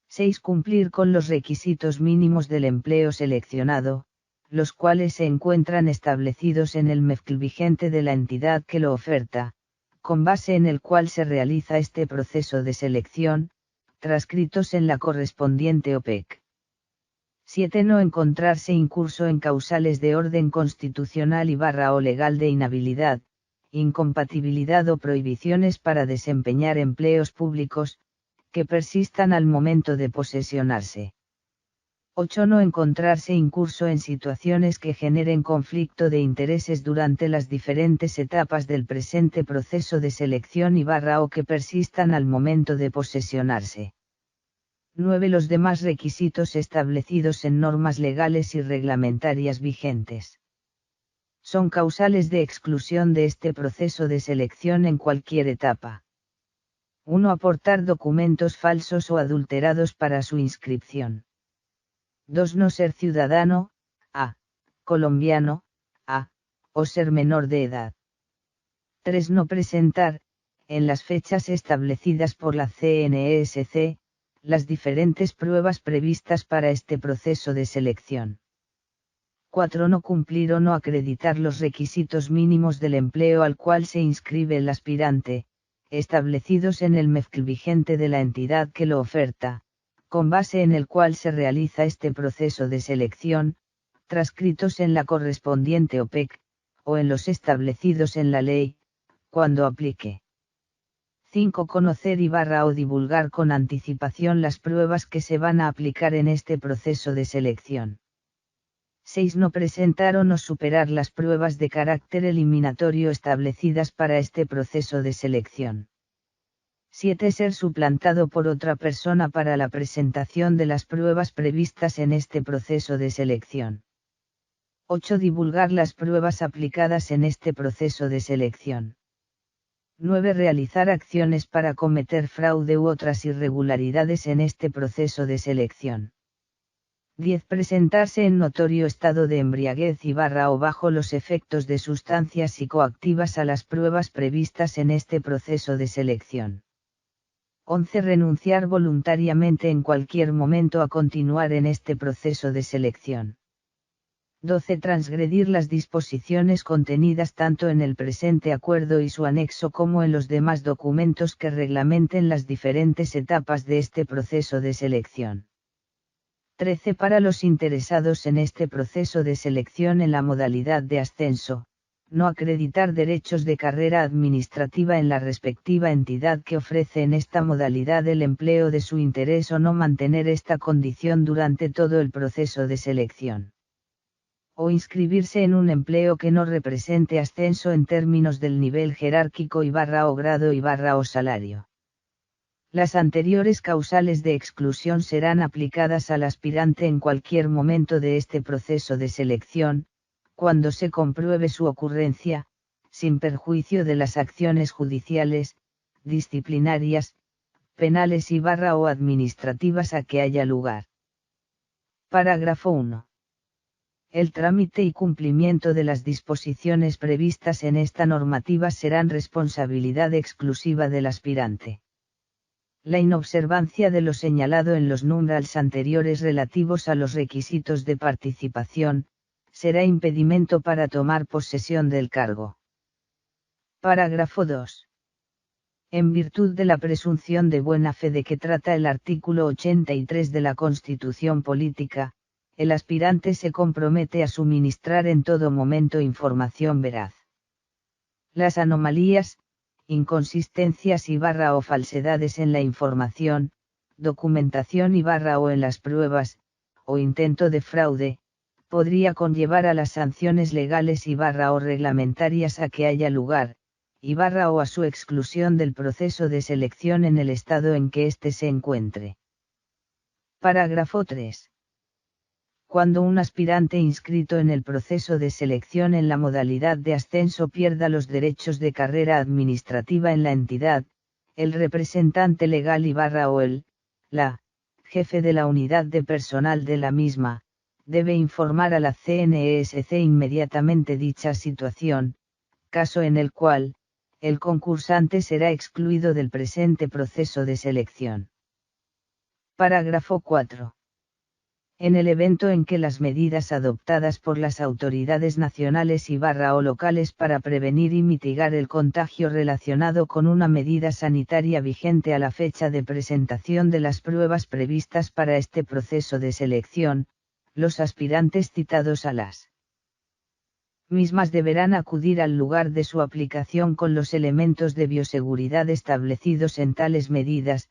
6. Cumplir con los requisitos mínimos del empleo seleccionado, los cuales se encuentran establecidos en el MEFCL vigente de la entidad que lo oferta, con base en el cual se realiza este proceso de selección, transcritos en la correspondiente OPEC. 7. No encontrarse incurso en causales de orden constitucional o legal de inhabilidad, incompatibilidad o prohibiciones para desempeñar empleos públicos, que persistan al momento de posesionarse. 8. No encontrarse incurso en situaciones que generen conflicto de intereses durante las diferentes etapas del presente proceso de selección o que persistan al momento de posesionarse. 9. Los demás requisitos establecidos en normas legales y reglamentarias vigentes. Son causales de exclusión de este proceso de selección en cualquier etapa. 1. Aportar documentos falsos o adulterados para su inscripción. 2. No ser ciudadano, a. Colombiano, a. o ser menor de edad. 3. No presentar, en las fechas establecidas por la CNESC, las diferentes pruebas previstas para este proceso de selección. 4. No cumplir o no acreditar los requisitos mínimos del empleo al cual se inscribe el aspirante, establecidos en el MEFCL vigente de la entidad que lo oferta, con base en el cual se realiza este proceso de selección, transcritos en la correspondiente OPEC, o en los establecidos en la ley, cuando aplique. 5. Conocer o divulgar con anticipación las pruebas que se van a aplicar en este proceso de selección. 6. No presentar o no superar las pruebas de carácter eliminatorio establecidas para este proceso de selección. 7. Ser suplantado por otra persona para la presentación de las pruebas previstas en este proceso de selección. 8. Divulgar las pruebas aplicadas en este proceso de selección. 9. Realizar acciones para cometer fraude u otras irregularidades en este proceso de selección. 10. Presentarse en notorio estado de embriaguez o bajo los efectos de sustancias psicoactivas a las pruebas previstas en este proceso de selección. 11. Renunciar voluntariamente en cualquier momento a continuar en este proceso de selección. 12. Transgredir las disposiciones contenidas tanto en el presente acuerdo y su anexo como en los demás documentos que reglamenten las diferentes etapas de este proceso de selección. 13. Para los interesados en este proceso de selección en la modalidad de ascenso, no acreditar derechos de carrera administrativa en la respectiva entidad que ofrece en esta modalidad el empleo de su interés o no mantener esta condición durante todo el proceso de selección. O inscribirse en un empleo que no represente ascenso en términos del nivel jerárquico o grado o salario. Las anteriores causales de exclusión serán aplicadas al aspirante en cualquier momento de este proceso de selección, cuando se compruebe su ocurrencia, sin perjuicio de las acciones judiciales, disciplinarias, penales o administrativas a que haya lugar. Parágrafo 1. El trámite y cumplimiento de las disposiciones previstas en esta normativa serán responsabilidad exclusiva del aspirante. La inobservancia de lo señalado en los números anteriores relativos a los requisitos de participación, será impedimento para tomar posesión del cargo. Parágrafo 2. En virtud de la presunción de buena fe de que trata el artículo 83 de la Constitución Política, el aspirante se compromete a suministrar en todo momento información veraz. Las anomalías, inconsistencias o falsedades en la información, documentación o en las pruebas, o intento de fraude, podría conllevar a las sanciones legales o reglamentarias a que haya lugar, o a su exclusión del proceso de selección en el estado en que éste se encuentre. Parágrafo 3. Cuando un aspirante inscrito en el proceso de selección en la modalidad de ascenso pierda los derechos de carrera administrativa en la entidad, el representante legal o la jefe de la unidad de personal de la misma, debe informar a la CNESC inmediatamente dicha situación, caso en el cual, el concursante será excluido del presente proceso de selección. Parágrafo 4. En el evento en que las medidas adoptadas por las autoridades nacionales o locales para prevenir y mitigar el contagio relacionado con una medida sanitaria vigente a la fecha de presentación de las pruebas previstas para este proceso de selección, los aspirantes citados a las mismas deberán acudir al lugar de su aplicación con los elementos de bioseguridad establecidos en tales medidas,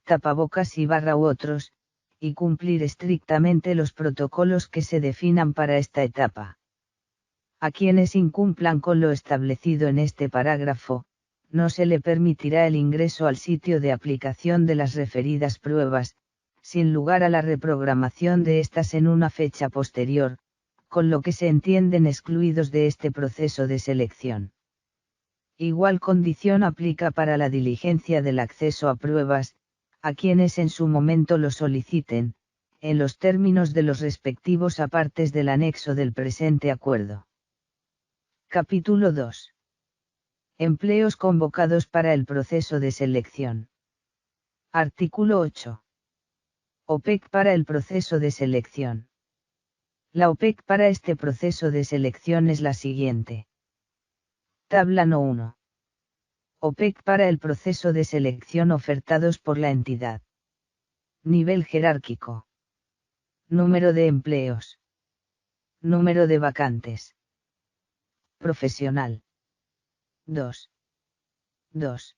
tapabocas u otros, y cumplir estrictamente los protocolos que se definan para esta etapa. A quienes incumplan con lo establecido en este parágrafo, no se le permitirá el ingreso al sitio de aplicación de las referidas pruebas, sin lugar a la reprogramación de estas en una fecha posterior, con lo que se entienden excluidos de este proceso de selección. Igual condición aplica para la diligencia del acceso a pruebas, a quienes en su momento lo soliciten, en los términos de los respectivos apartes del anexo del presente acuerdo. Capítulo 2. Empleos convocados para el proceso de selección. Artículo 8. OPEC para el proceso de selección. La OPEC para este proceso de selección es la siguiente. Tabla No. 1. OPEC para el proceso de selección ofertados por la entidad. Nivel jerárquico. Número de empleos. Número de vacantes. Profesional. 2. 2.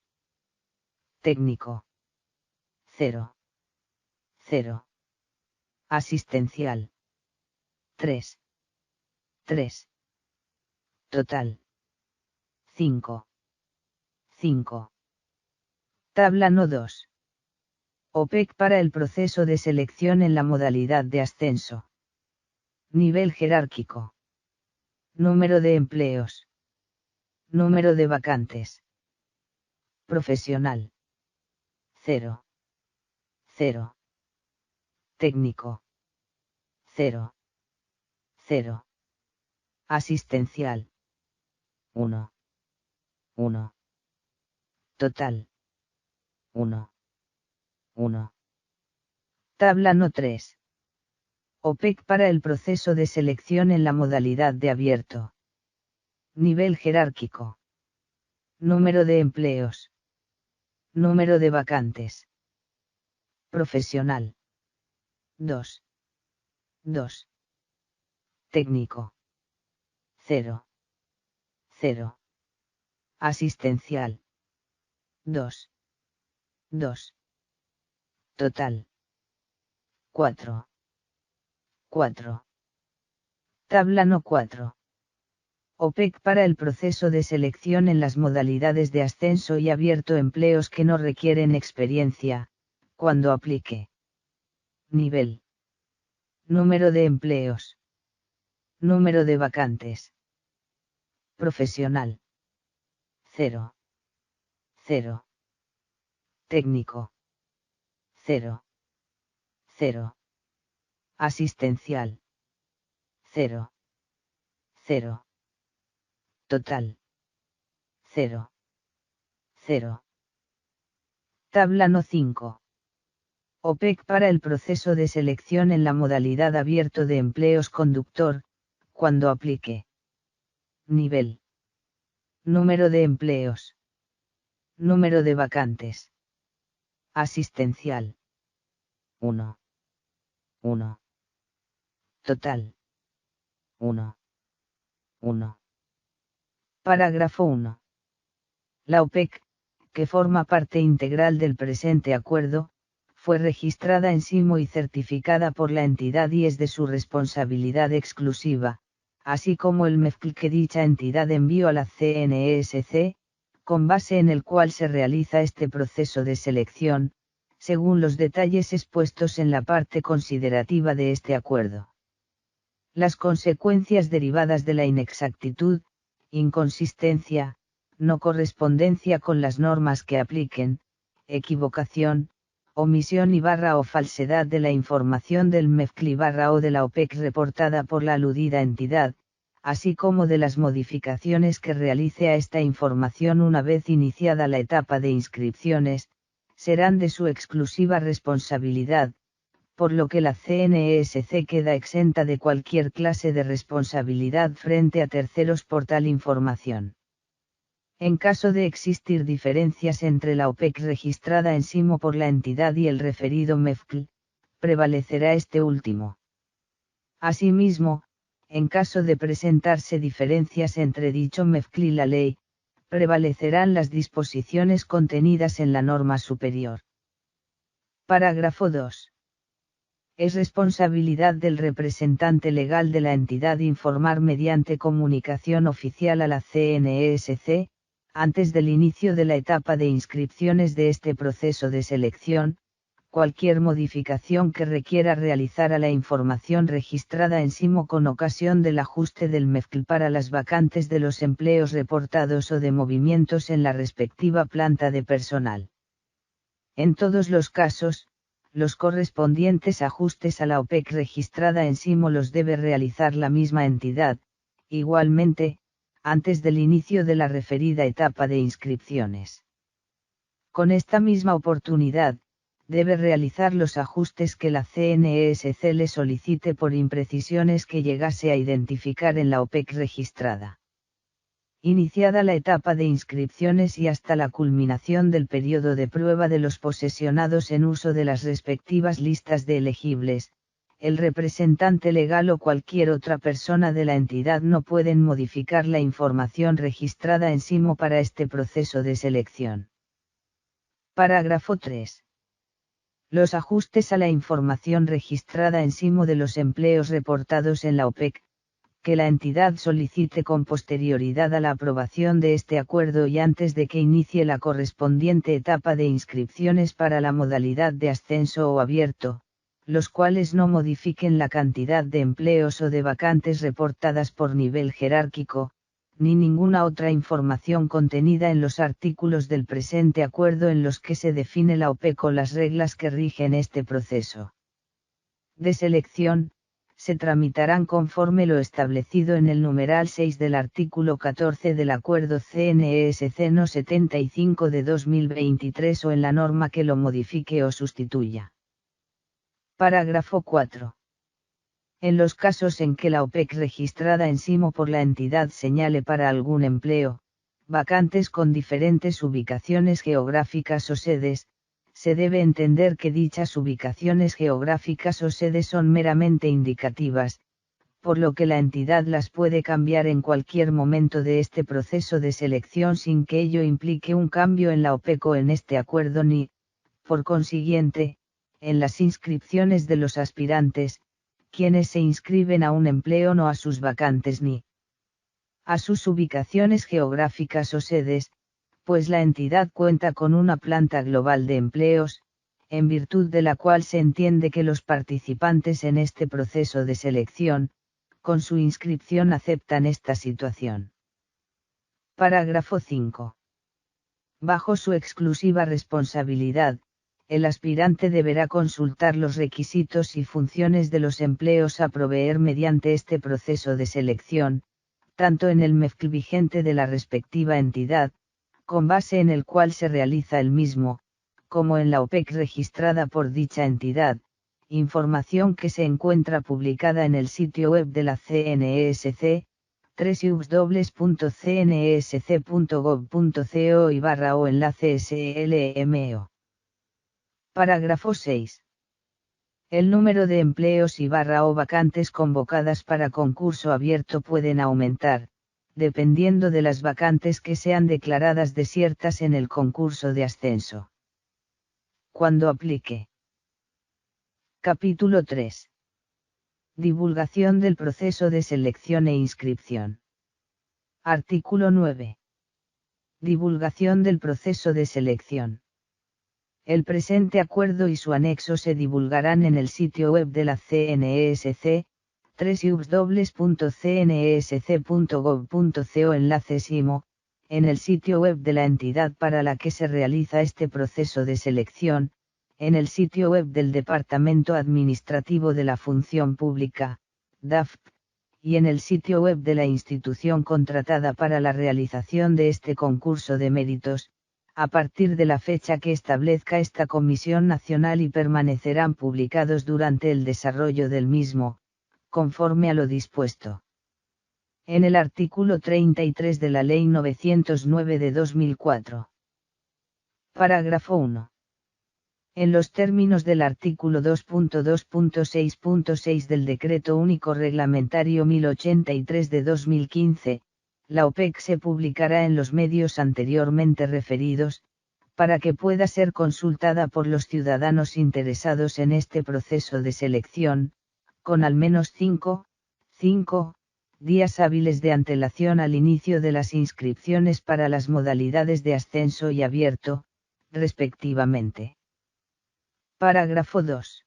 Técnico. 0. 0. Asistencial. 3. 3. Total. 5. 5. Tabla No 2. OPEC para el proceso de selección en la modalidad de ascenso. Nivel jerárquico. Número de empleos. Número de vacantes. Profesional. 0. 0. Técnico. 0. 0. Asistencial. 1. 1. Total. 1. 1. Tabla No 3. OPEC para el proceso de selección en la modalidad de abierto. Nivel jerárquico. Número de empleos. Número de vacantes. Profesional. 2. 2. Técnico. 0. 0. Asistencial. 2. 2. Total. 4. 4. Tabla No 4. OPEC para el proceso de selección en las modalidades de ascenso y abierto empleos que no requieren experiencia, cuando aplique. Nivel. Número de empleos. Número de vacantes. Profesional. 0. 0. Técnico. 0. 0. Asistencial. 0. 0. Total. 0. 0. Tabla No 5. OPEC para el proceso de selección en la modalidad abierto de empleos conductor, cuando aplique. Nivel. Número de empleos. Número de vacantes. Asistencial. 1. 1. Total. 1. 1. Parágrafo 1. La OPEC, que forma parte integral del presente acuerdo, fue registrada en SIMO y certificada por la entidad y es de su responsabilidad exclusiva, así como el MEFCL que dicha entidad envió a la CNESC, con base en el cual se realiza este proceso de selección, según los detalles expuestos en la parte considerativa de este acuerdo. Las consecuencias derivadas de la inexactitud, inconsistencia, no correspondencia con las normas que apliquen, equivocación, omisión y barra o falsedad de la información del MEFCL y barra o de la OPEC reportada por la aludida entidad, así como de las modificaciones que realice a esta información una vez iniciada la etapa de inscripciones, serán de su exclusiva responsabilidad, por lo que la CNESC queda exenta de cualquier clase de responsabilidad frente a terceros por tal información. En caso de existir diferencias entre la OPEC registrada en SIMO por la entidad y el referido MEFCL, prevalecerá este último. Asimismo, en caso de presentarse diferencias entre dicho MEFCL y la ley, prevalecerán las disposiciones contenidas en la norma superior. Parágrafo 2. Es responsabilidad del representante legal de la entidad informar mediante comunicación oficial a la CNESC, antes del inicio de la etapa de inscripciones de este proceso de selección, cualquier modificación que requiera realizar a la información registrada en SIMO con ocasión del ajuste del MEFCL para las vacantes de los empleos reportados o de movimientos en la respectiva planta de personal. En todos los casos, los correspondientes ajustes a la OPEC registrada en SIMO los debe realizar la misma entidad, igualmente, antes del inicio de la referida etapa de inscripciones. Con esta misma oportunidad, debe realizar los ajustes que la CNESC le solicite por imprecisiones que llegase a identificar en la OPEC registrada. Iniciada la etapa de inscripciones y hasta la culminación del periodo de prueba de los posesionados en uso de las respectivas listas de elegibles, el representante legal o cualquier otra persona de la entidad no pueden modificar la información registrada en SIMO para este proceso de selección. Parágrafo 3. Los ajustes a la información registrada en SIMO de los empleos reportados en la OPEC, que la entidad solicite con posterioridad a la aprobación de este acuerdo y antes de que inicie la correspondiente etapa de inscripciones para la modalidad de ascenso o abierto, los cuales no modifiquen la cantidad de empleos o de vacantes reportadas por nivel jerárquico, ni ninguna otra información contenida en los artículos del presente acuerdo en los que se define la OPEC o las reglas que rigen este proceso de selección, se tramitarán conforme lo establecido en el numeral 6 del artículo 14 del Acuerdo CNESC No 75 de 2023 o en la norma que lo modifique o sustituya. Parágrafo 4. En los casos en que la OPEC registrada en SIMO por la entidad señale para algún empleo, vacantes con diferentes ubicaciones geográficas o sedes, se debe entender que dichas ubicaciones geográficas o sedes son meramente indicativas, por lo que la entidad las puede cambiar en cualquier momento de este proceso de selección sin que ello implique un cambio en la OPEC o en este acuerdo ni, por consiguiente, en las inscripciones de los aspirantes, quienes se inscriben a un empleo no a sus vacantes ni a sus ubicaciones geográficas o sedes, pues la entidad cuenta con una planta global de empleos, en virtud de la cual se entiende que los participantes en este proceso de selección, con su inscripción aceptan esta situación. Parágrafo 5. Bajo su exclusiva responsabilidad, el aspirante deberá consultar los requisitos y funciones de los empleos a proveer mediante este proceso de selección, tanto en el MEFC vigente de la respectiva entidad, con base en el cual se realiza el mismo, como en la OPEC registrada por dicha entidad, información que se encuentra publicada en el sitio web de la CNESC, www.cnsc.gov.co y/o enlace SLMO. Parágrafo 6. El número de empleos y/o vacantes convocadas para concurso abierto pueden aumentar, dependiendo de las vacantes que sean declaradas desiertas en el concurso de ascenso. Cuando aplique. Capítulo 3. Divulgación del proceso de selección e inscripción. Artículo 9. Divulgación del proceso de selección. El presente acuerdo y su anexo se divulgarán en el sitio web de la CNESC, www.cnsc.gov.co enlace SIMO, en el sitio web de la entidad para la que se realiza este proceso de selección, en el sitio web del Departamento Administrativo de la Función Pública, DAFP, y en el sitio web de la institución contratada para la realización de este concurso de méritos, a partir de la fecha que establezca esta Comisión Nacional y permanecerán publicados durante el desarrollo del mismo, conforme a lo dispuesto en el artículo 33 de la Ley 909 de 2004. Parágrafo 1. En los términos del artículo 2.2.6.6 del Decreto Único Reglamentario 1083 de 2015, la OPEC se publicará en los medios anteriormente referidos, para que pueda ser consultada por los ciudadanos interesados en este proceso de selección, con al menos 5 días hábiles de antelación al inicio de las inscripciones para las modalidades de ascenso y abierto, respectivamente. Parágrafo 2.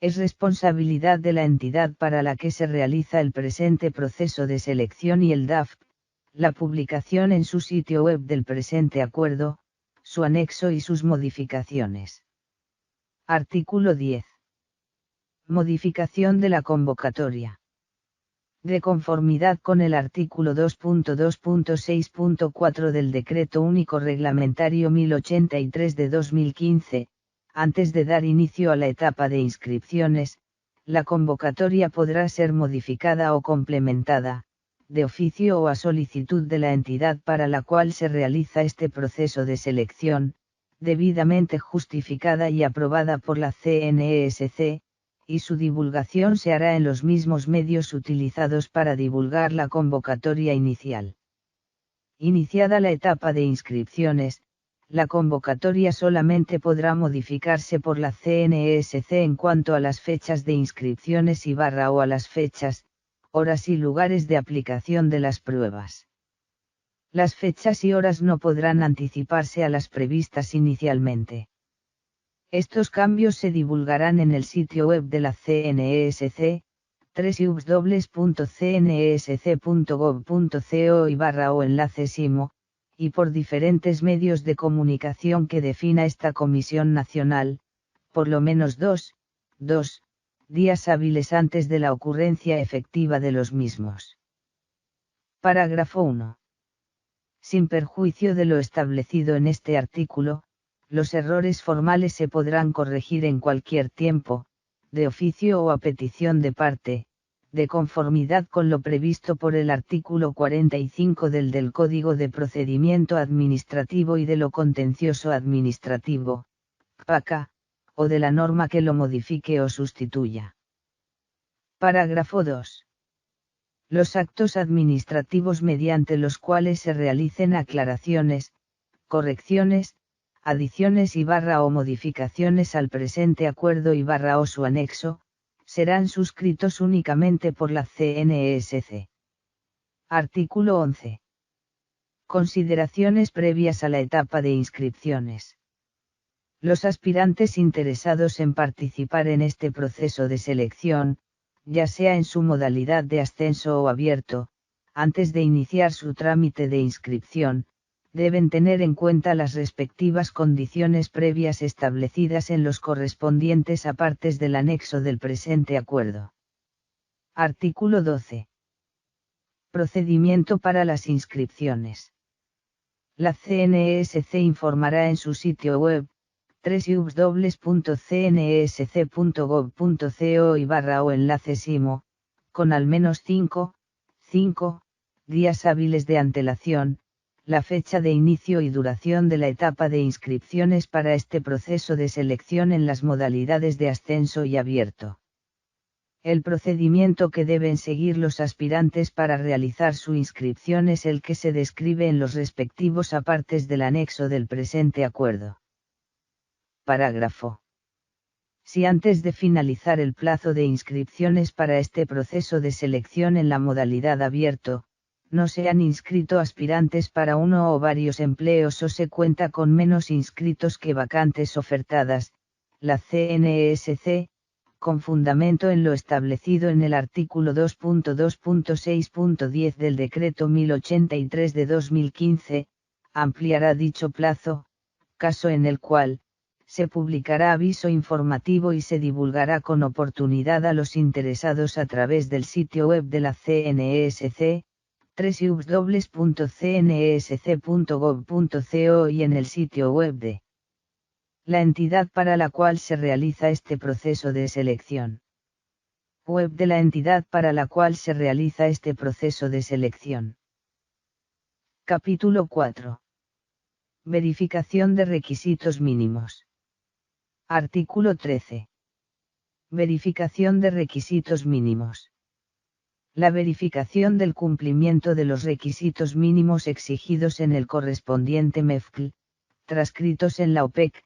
Es responsabilidad de la entidad para la que se realiza el presente proceso de selección y el DAFP, la publicación en su sitio web del presente acuerdo, su anexo y sus modificaciones. Artículo 10. Modificación de la convocatoria. De conformidad con el artículo 2.2.6.4 del Decreto Único Reglamentario 1083 de 2015, antes de dar inicio a la etapa de inscripciones, la convocatoria podrá ser modificada o complementada, de oficio o a solicitud de la entidad para la cual se realiza este proceso de selección, debidamente justificada y aprobada por la CNESC, y su divulgación se hará en los mismos medios utilizados para divulgar la convocatoria inicial. Iniciada la etapa de inscripciones, la convocatoria solamente podrá modificarse por la CNESC en cuanto a las fechas de inscripciones y o a las fechas, horas y lugares de aplicación de las pruebas. Las fechas y horas no podrán anticiparse a las previstas inicialmente. Estos cambios se divulgarán en el sitio web de la CNESC, www.cnesc.gov.co y/o enlace SIMO, y por diferentes medios de comunicación que defina esta Comisión Nacional, por lo menos dos días hábiles antes de la ocurrencia efectiva de los mismos. Parágrafo 1. Sin perjuicio de lo establecido en este artículo, los errores formales se podrán corregir en cualquier tiempo, de oficio o a petición de parte, de conformidad con lo previsto por el artículo 45 del Código de Procedimiento Administrativo y de lo Contencioso Administrativo, CPACA, o de la norma que lo modifique o sustituya. Parágrafo 2. Los actos administrativos mediante los cuales se realicen aclaraciones, correcciones, adiciones y o modificaciones al presente acuerdo y o su anexo, serán suscritos únicamente por la CNESC. Artículo 11. Consideraciones previas a la etapa de inscripciones. Los aspirantes interesados en participar en este proceso de selección, ya sea en su modalidad de ascenso o abierto, antes de iniciar su trámite de inscripción, deben tener en cuenta las respectivas condiciones previas establecidas en los correspondientes apartes del anexo del presente acuerdo. Artículo 12. Procedimiento para las inscripciones. La CNESC informará en su sitio web, www.cnesc.gov.co y/o enlace SIMO, con al menos 5 días hábiles de antelación, la fecha de inicio y duración de la etapa de inscripciones para este proceso de selección en las modalidades de ascenso y abierto. El procedimiento que deben seguir los aspirantes para realizar su inscripción es el que se describe en los respectivos apartes del anexo del presente acuerdo. Parágrafo. Si antes de finalizar el plazo de inscripciones para este proceso de selección en la modalidad abierto, no se han inscrito aspirantes para uno o varios empleos o se cuenta con menos inscritos que vacantes ofertadas, la CNESC, con fundamento en lo establecido en el artículo 2.2.6.10 del Decreto 1083 de 2015, ampliará dicho plazo, caso en el cual, se publicará aviso informativo y se divulgará con oportunidad a los interesados a través del sitio web de la CNESC, www.cnesc.gov.co y en el sitio web de la entidad para la cual se realiza este proceso de selección. Web de la entidad para la cual se realiza este proceso de selección. Capítulo 4. Verificación de requisitos mínimos. Artículo 13. Verificación de requisitos mínimos. La verificación del cumplimiento de los requisitos mínimos exigidos en el correspondiente MEFCL, transcritos en la OPEC,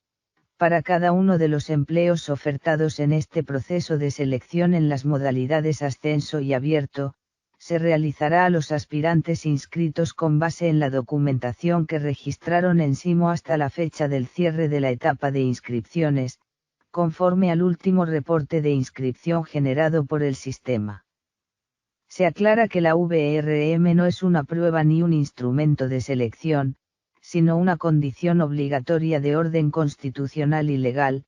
para cada uno de los empleos ofertados en este proceso de selección en las modalidades ascenso y abierto, se realizará a los aspirantes inscritos con base en la documentación que registraron en SIMO hasta la fecha del cierre de la etapa de inscripciones, conforme al último reporte de inscripción generado por el sistema. Se aclara que la VRM no es una prueba ni un instrumento de selección, sino una condición obligatoria de orden constitucional y legal,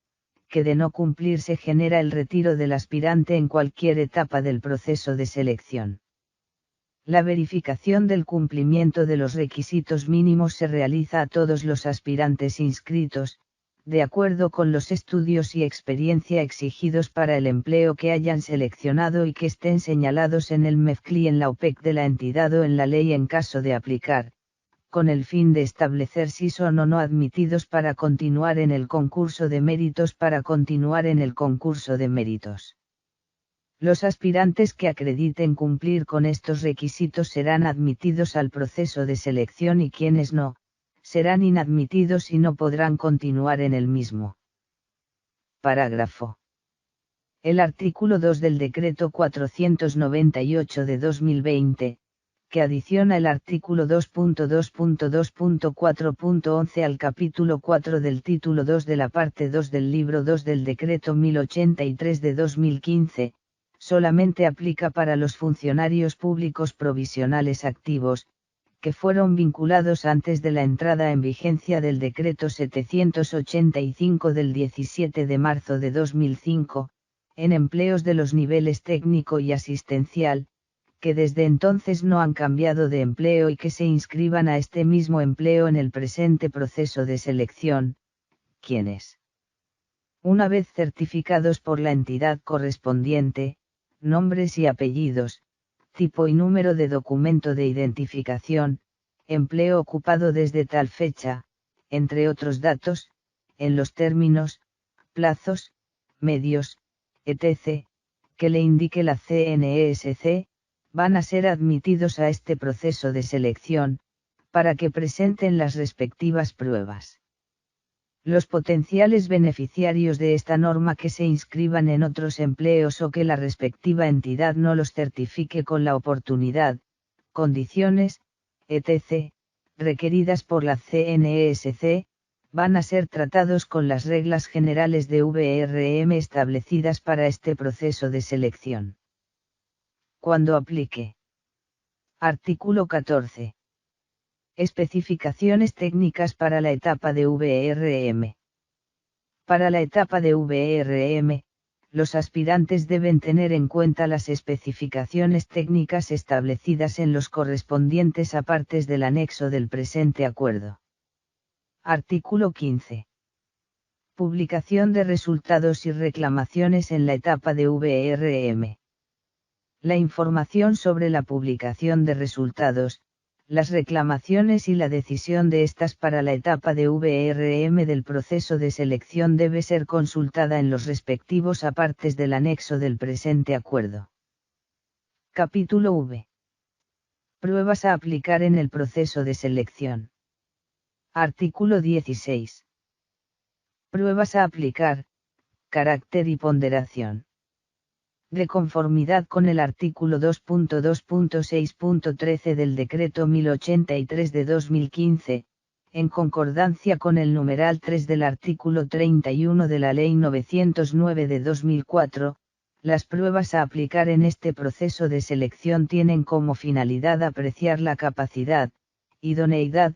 que de no cumplirse genera el retiro del aspirante en cualquier etapa del proceso de selección. La verificación del cumplimiento de los requisitos mínimos se realiza a todos los aspirantes inscritos, de acuerdo con los estudios y experiencia exigidos para el empleo que hayan seleccionado y que estén señalados en el MEFCL y en la OPEC de la entidad o en la ley en caso de aplicar, con el fin de establecer si son o no admitidos para continuar en el concurso de méritos Los aspirantes que acrediten cumplir con estos requisitos serán admitidos al proceso de selección y quienes no, serán inadmitidos y no podrán continuar en el mismo. Parágrafo. El artículo 2 del Decreto 498 de 2020, que adiciona el artículo 2.2.2.4.11 al capítulo 4 del título 2 de la parte 2 del libro 2 del Decreto 1083 de 2015, solamente aplica para los funcionarios públicos provisionales activos, que fueron vinculados antes de la entrada en vigencia del Decreto 785 del 17 de marzo de 2005, en empleos de los niveles técnico y asistencial, que desde entonces no han cambiado de empleo y que se inscriban a este mismo empleo en el presente proceso de selección, quienes, una vez certificados por la entidad correspondiente, nombres y apellidos, tipo y número de documento de identificación, empleo ocupado desde tal fecha, entre otros datos, en los términos, plazos, medios, etc., que le indique la CNESC, van a ser admitidos a este proceso de selección, para que presenten las respectivas pruebas. Los potenciales beneficiarios de esta norma que se inscriban en otros empleos o que la respectiva entidad no los certifique con la oportunidad, condiciones, etc., requeridas por la CNESC, van a ser tratados con las reglas generales de VRM establecidas para este proceso de selección. Cuando aplique. Artículo 14. Especificaciones técnicas para la etapa de VRM. Para la etapa de VRM, los aspirantes deben tener en cuenta las especificaciones técnicas establecidas en los correspondientes apartes del anexo del presente acuerdo. Artículo 15. Publicación de resultados y reclamaciones en la etapa de VRM. La información sobre la publicación de resultados, las reclamaciones y la decisión de estas para la etapa de VRM del proceso de selección debe ser consultada en los respectivos apartes del anexo del presente acuerdo. Capítulo V. Pruebas a aplicar en el proceso de selección. Artículo 16. Pruebas a aplicar, carácter y ponderación. De conformidad con el artículo 2.2.6.13 del Decreto 1083 de 2015, en concordancia con el numeral 3 del artículo 31 de la Ley 909 de 2004, las pruebas a aplicar en este proceso de selección tienen como finalidad apreciar la capacidad, idoneidad,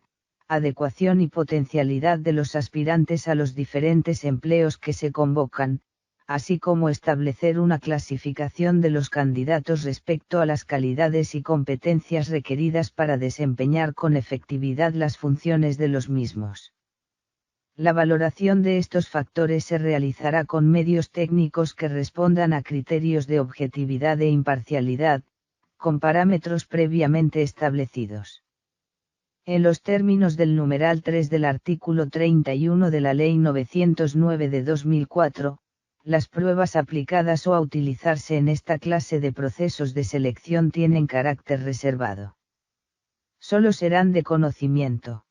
adecuación y potencialidad de los aspirantes a los diferentes empleos que se convocan, así como establecer una clasificación de los candidatos respecto a las calidades y competencias requeridas para desempeñar con efectividad las funciones de los mismos. La valoración de estos factores se realizará con medios técnicos que respondan a criterios de objetividad e imparcialidad, con parámetros previamente establecidos. En los términos del numeral 3 del artículo 31 de la Ley 909 de 2004, las pruebas aplicadas o a utilizarse en esta clase de procesos de selección tienen carácter reservado. Solo serán de conocimiento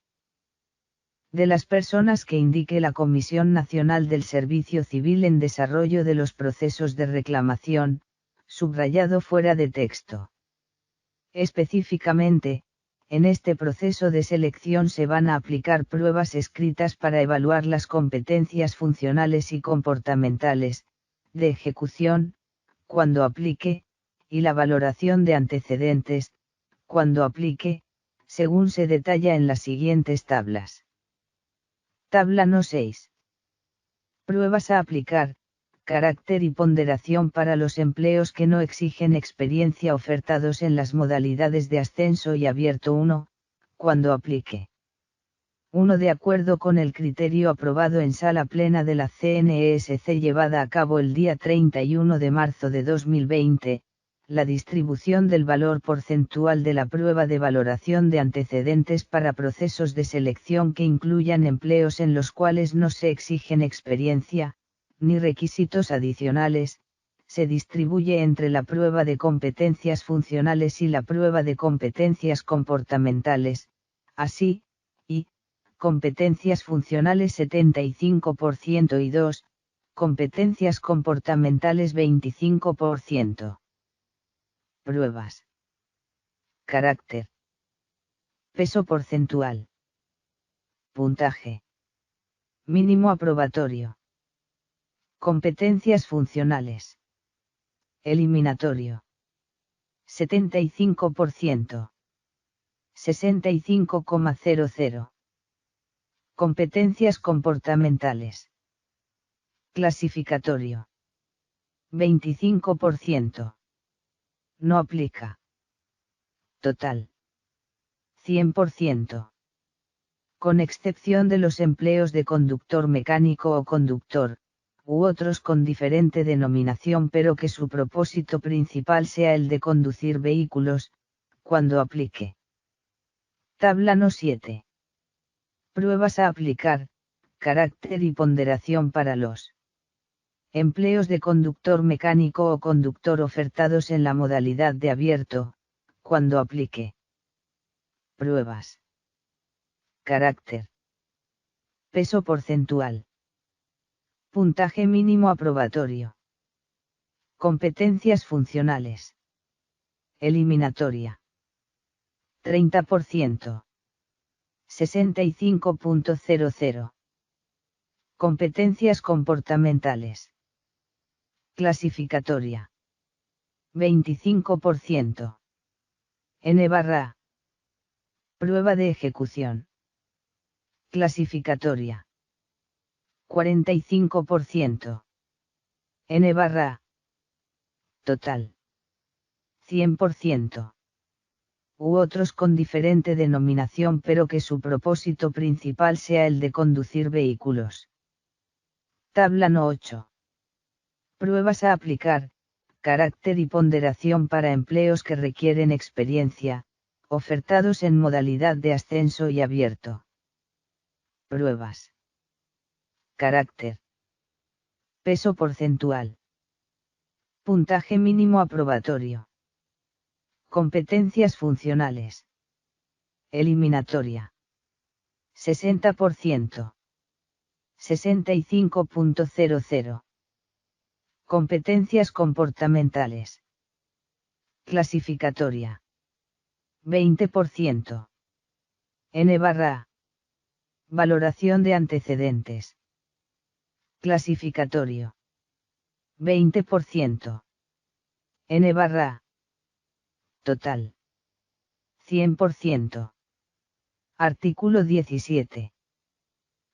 de las personas que indique la Comisión Nacional del Servicio Civil en desarrollo de los procesos de reclamación, subrayado fuera de texto. Específicamente, en este proceso de selección se van a aplicar pruebas escritas para evaluar las competencias funcionales y comportamentales, de ejecución, cuando aplique, y la valoración de antecedentes, cuando aplique, según se detalla en las siguientes tablas. Tabla No. 6. Pruebas a aplicar, carácter y ponderación para los empleos que no exigen experiencia ofertados en las modalidades de ascenso y abierto 1, cuando aplique. 1. De acuerdo con el criterio aprobado en sala plena de la CNESC llevada a cabo el día 31 de marzo de 2020, la distribución del valor porcentual de la prueba de valoración de antecedentes para procesos de selección que incluyan empleos en los cuales no se exigen experiencia, ni requisitos adicionales, se distribuye entre la prueba de competencias funcionales y la prueba de competencias comportamentales, así, y, competencias funcionales 75% y 2, competencias comportamentales 25%. Pruebas. Carácter. Peso porcentual. Puntaje. Mínimo aprobatorio. Competencias funcionales. Eliminatorio. 75%. 65,00. Competencias comportamentales. Clasificatorio. 25%. No aplica. Total. 100%. Con excepción de los empleos de conductor mecánico o conductor, u otros con diferente denominación pero que su propósito principal sea el de conducir vehículos, cuando aplique. Tabla No. 7. Pruebas a aplicar, carácter y ponderación para los empleos de conductor mecánico o conductor ofertados en la modalidad de abierto, cuando aplique. Pruebas. Carácter. Peso porcentual. Puntaje mínimo aprobatorio. Competencias funcionales. Eliminatoria. 30%. 65,00. Competencias comportamentales. Clasificatoria. 25%. N/A. Prueba de ejecución. Clasificatoria. 45%. N/A. Total. 100%. U otros con diferente denominación pero que su propósito principal sea el de conducir vehículos. Tabla No. 8. Pruebas a aplicar, carácter y ponderación para empleos que requieren experiencia, ofertados en modalidad de ascenso y abierto. Pruebas. Carácter. Peso porcentual. Puntaje mínimo aprobatorio. Competencias funcionales. Eliminatoria. 60%. 65,00. Competencias comportamentales. Clasificatoria. 20%. N/A. Valoración de antecedentes. Clasificatorio. 20%. N/A. Total. 100%. Artículo 17.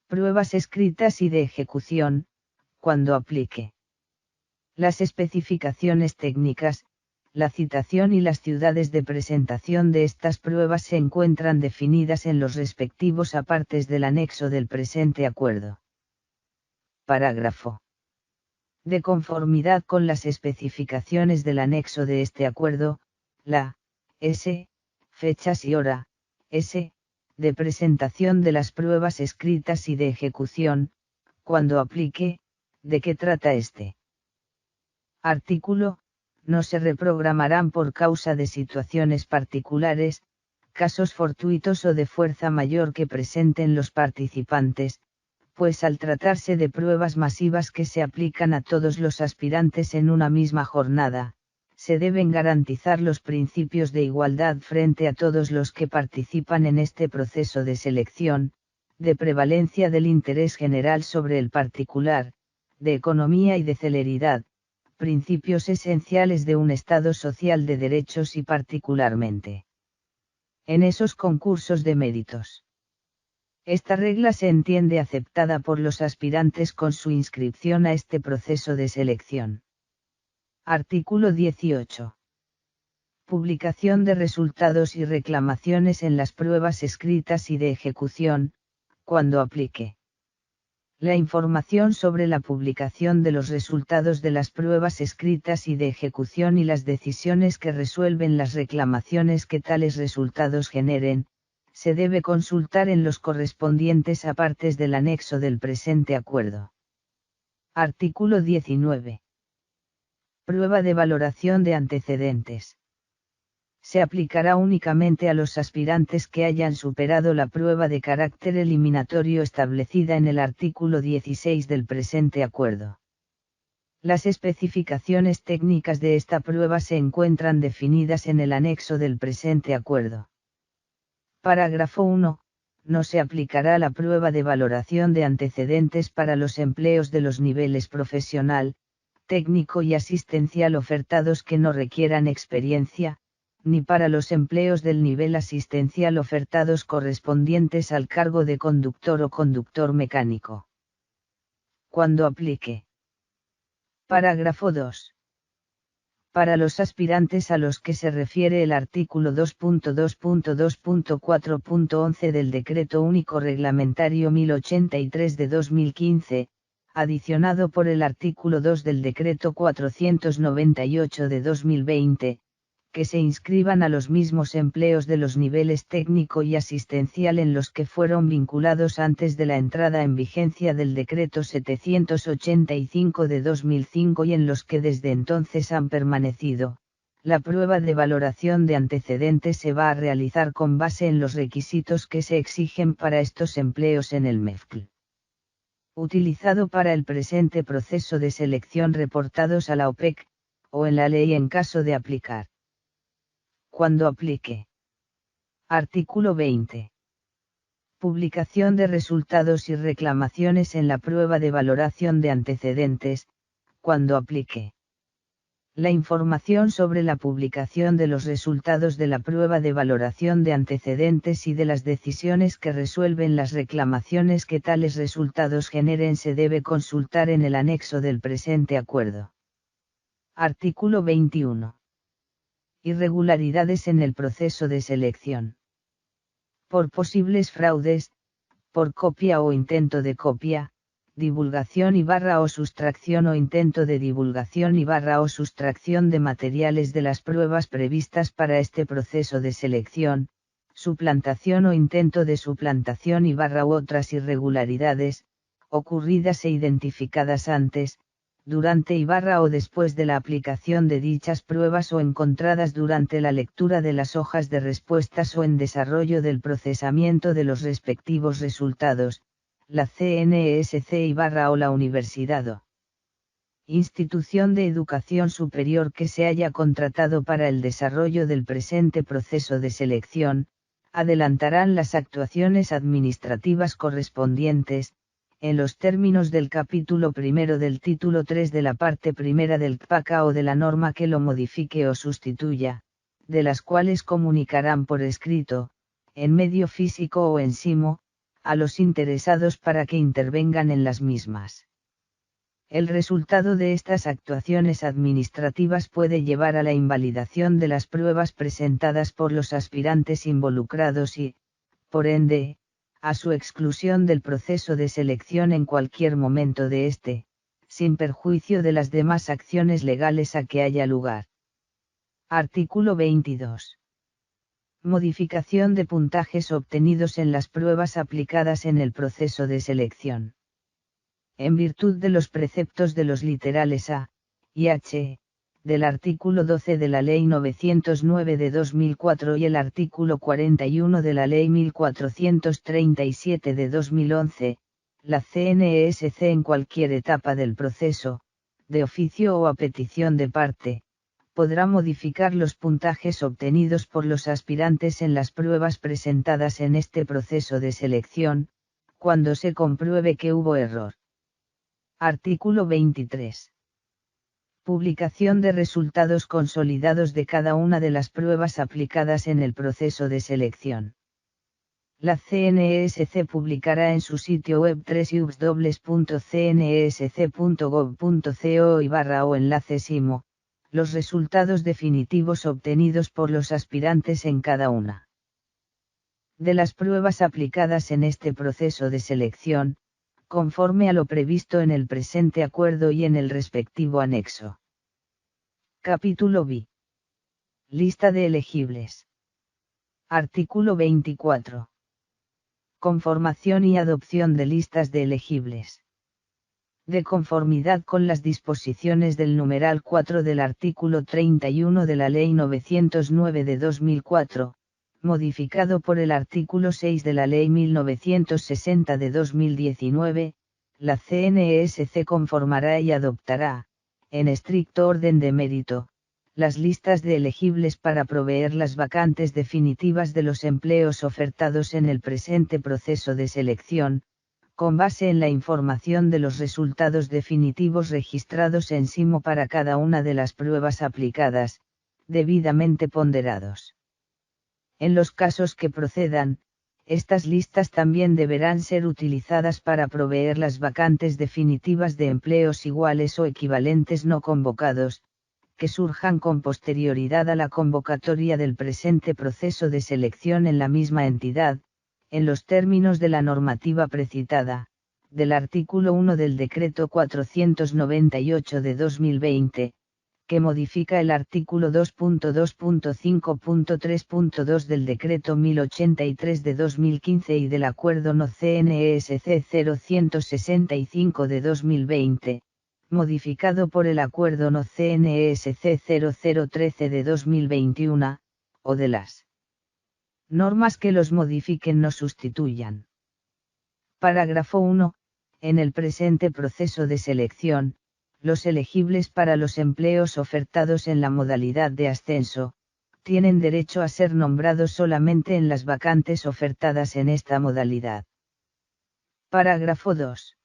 Pruebas escritas y de ejecución, cuando aplique. Las especificaciones técnicas, la citación y las ciudades de presentación de estas pruebas se encuentran definidas en los respectivos apartes del anexo del presente acuerdo. Parágrafo. De conformidad con las especificaciones del anexo de este acuerdo, la S. Fechas y hora, S. De presentación de las pruebas escritas y de ejecución, cuando aplique, ¿de qué trata este? Artículo. No se reprogramarán por causa de situaciones particulares, casos fortuitos o de fuerza mayor que presenten los participantes, pues al tratarse de pruebas masivas que se aplican a todos los aspirantes en una misma jornada, se deben garantizar los principios de igualdad frente a todos los que participan en este proceso de selección, de prevalencia del interés general sobre el particular, de economía y de celeridad, principios esenciales de un Estado social de derechos y particularmente en esos concursos de méritos. Esta regla se entiende aceptada por los aspirantes con su inscripción a este proceso de selección. Artículo 18. Publicación de resultados y reclamaciones en las pruebas escritas y de ejecución, cuando aplique. La información sobre la publicación de los resultados de las pruebas escritas y de ejecución y las decisiones que resuelven las reclamaciones que tales resultados generen, se debe consultar en los correspondientes apartes del anexo del presente acuerdo. Artículo 19. Prueba de valoración de antecedentes. Se aplicará únicamente a los aspirantes que hayan superado la prueba de carácter eliminatorio establecida en el artículo 16 del presente acuerdo. Las especificaciones técnicas de esta prueba se encuentran definidas en el anexo del presente acuerdo. Parágrafo 1. No se aplicará la prueba de valoración de antecedentes para los empleos de los niveles profesional, técnico y asistencial ofertados que no requieran experiencia, ni para los empleos del nivel asistencial ofertados correspondientes al cargo de conductor o conductor mecánico. Cuando aplique. Parágrafo 2. Para los aspirantes a los que se refiere el artículo 2.2.2.4.11 del Decreto Único Reglamentario 1083 de 2015, adicionado por el artículo 2 del Decreto 498 de 2020, que se inscriban a los mismos empleos de los niveles técnico y asistencial en los que fueron vinculados antes de la entrada en vigencia del Decreto 785 de 2005 y en los que desde entonces han permanecido. La prueba de valoración de antecedentes se va a realizar con base en los requisitos que se exigen para estos empleos en el MEFCL. Utilizado para el presente proceso de selección reportados a la OPEC, o en la ley en caso de aplicar. Cuando aplique. Artículo 20. Publicación de resultados y reclamaciones en la prueba de valoración de antecedentes, cuando aplique. La información sobre la publicación de los resultados de la prueba de valoración de antecedentes y de las decisiones que resuelven las reclamaciones que tales resultados generen se debe consultar en el anexo del presente acuerdo. Artículo 21. Irregularidades en el proceso de selección. Por posibles fraudes, por copia o intento de copia, divulgación o sustracción o intento de divulgación o sustracción de materiales de las pruebas previstas para este proceso de selección, suplantación o intento de suplantación u otras irregularidades, ocurridas e identificadas antes, durante o después de la aplicación de dichas pruebas o encontradas durante la lectura de las hojas de respuestas o en desarrollo del procesamiento de los respectivos resultados, la CNESC o la universidad o institución de educación superior que se haya contratado para el desarrollo del presente proceso de selección, adelantarán las actuaciones administrativas correspondientes, en los términos del capítulo primero del título 3 de la parte primera del CPACA o de la norma que lo modifique o sustituya, de las cuales comunicarán por escrito, en medio físico o en simo, a los interesados para que intervengan en las mismas. El resultado de estas actuaciones administrativas puede llevar a la invalidación de las pruebas presentadas por los aspirantes involucrados y, por ende, a su exclusión del proceso de selección en cualquier momento de este, sin perjuicio de las demás acciones legales a que haya lugar. Artículo 22. Modificación de puntajes obtenidos en las pruebas aplicadas en el proceso de selección. En virtud de los preceptos de los literales A y H, del artículo 12 de la Ley 909 de 2004 y el artículo 41 de la Ley 1437 de 2011, la CNESC en cualquier etapa del proceso, de oficio o a petición de parte, podrá modificar los puntajes obtenidos por los aspirantes en las pruebas presentadas en este proceso de selección, cuando se compruebe que hubo error. Artículo 23. Publicación de resultados consolidados de cada una de las pruebas aplicadas en el proceso de selección. La CNESC publicará en su sitio web www.cnesc.gov.co o enlace SIMO, los resultados definitivos obtenidos por los aspirantes en cada una de las pruebas aplicadas en este proceso de selección, conforme a lo previsto en el presente acuerdo y en el respectivo anexo. Capítulo B. Lista de elegibles. Artículo 24. Conformación y adopción de listas de elegibles. De conformidad con las disposiciones del numeral 4 del artículo 31 de la Ley 909 de 2004, modificado por el artículo 6 de la Ley 1960 de 2019, la CNESC conformará y adoptará, en estricto orden de mérito, las listas de elegibles para proveer las vacantes definitivas de los empleos ofertados en el presente proceso de selección, con base en la información de los resultados definitivos registrados en SIMO para cada una de las pruebas aplicadas, debidamente ponderados. En los casos que procedan, estas listas también deberán ser utilizadas para proveer las vacantes definitivas de empleos iguales o equivalentes no convocados, que surjan con posterioridad a la convocatoria del presente proceso de selección en la misma entidad, en los términos de la normativa precitada, del artículo 1 del Decreto 498 de 2020, que modifica el artículo 2.2.5.3.2 del Decreto 1083 de 2015 y del Acuerdo No CNESC 0165 de 2020, modificado por el Acuerdo No CNESC 0013 de 2021, o de las normas que los modifiquen no sustituyan. Parágrafo 1. En el presente proceso de selección, los elegibles para los empleos ofertados en la modalidad de ascenso, tienen derecho a ser nombrados solamente en las vacantes ofertadas en esta modalidad. Parágrafo 2.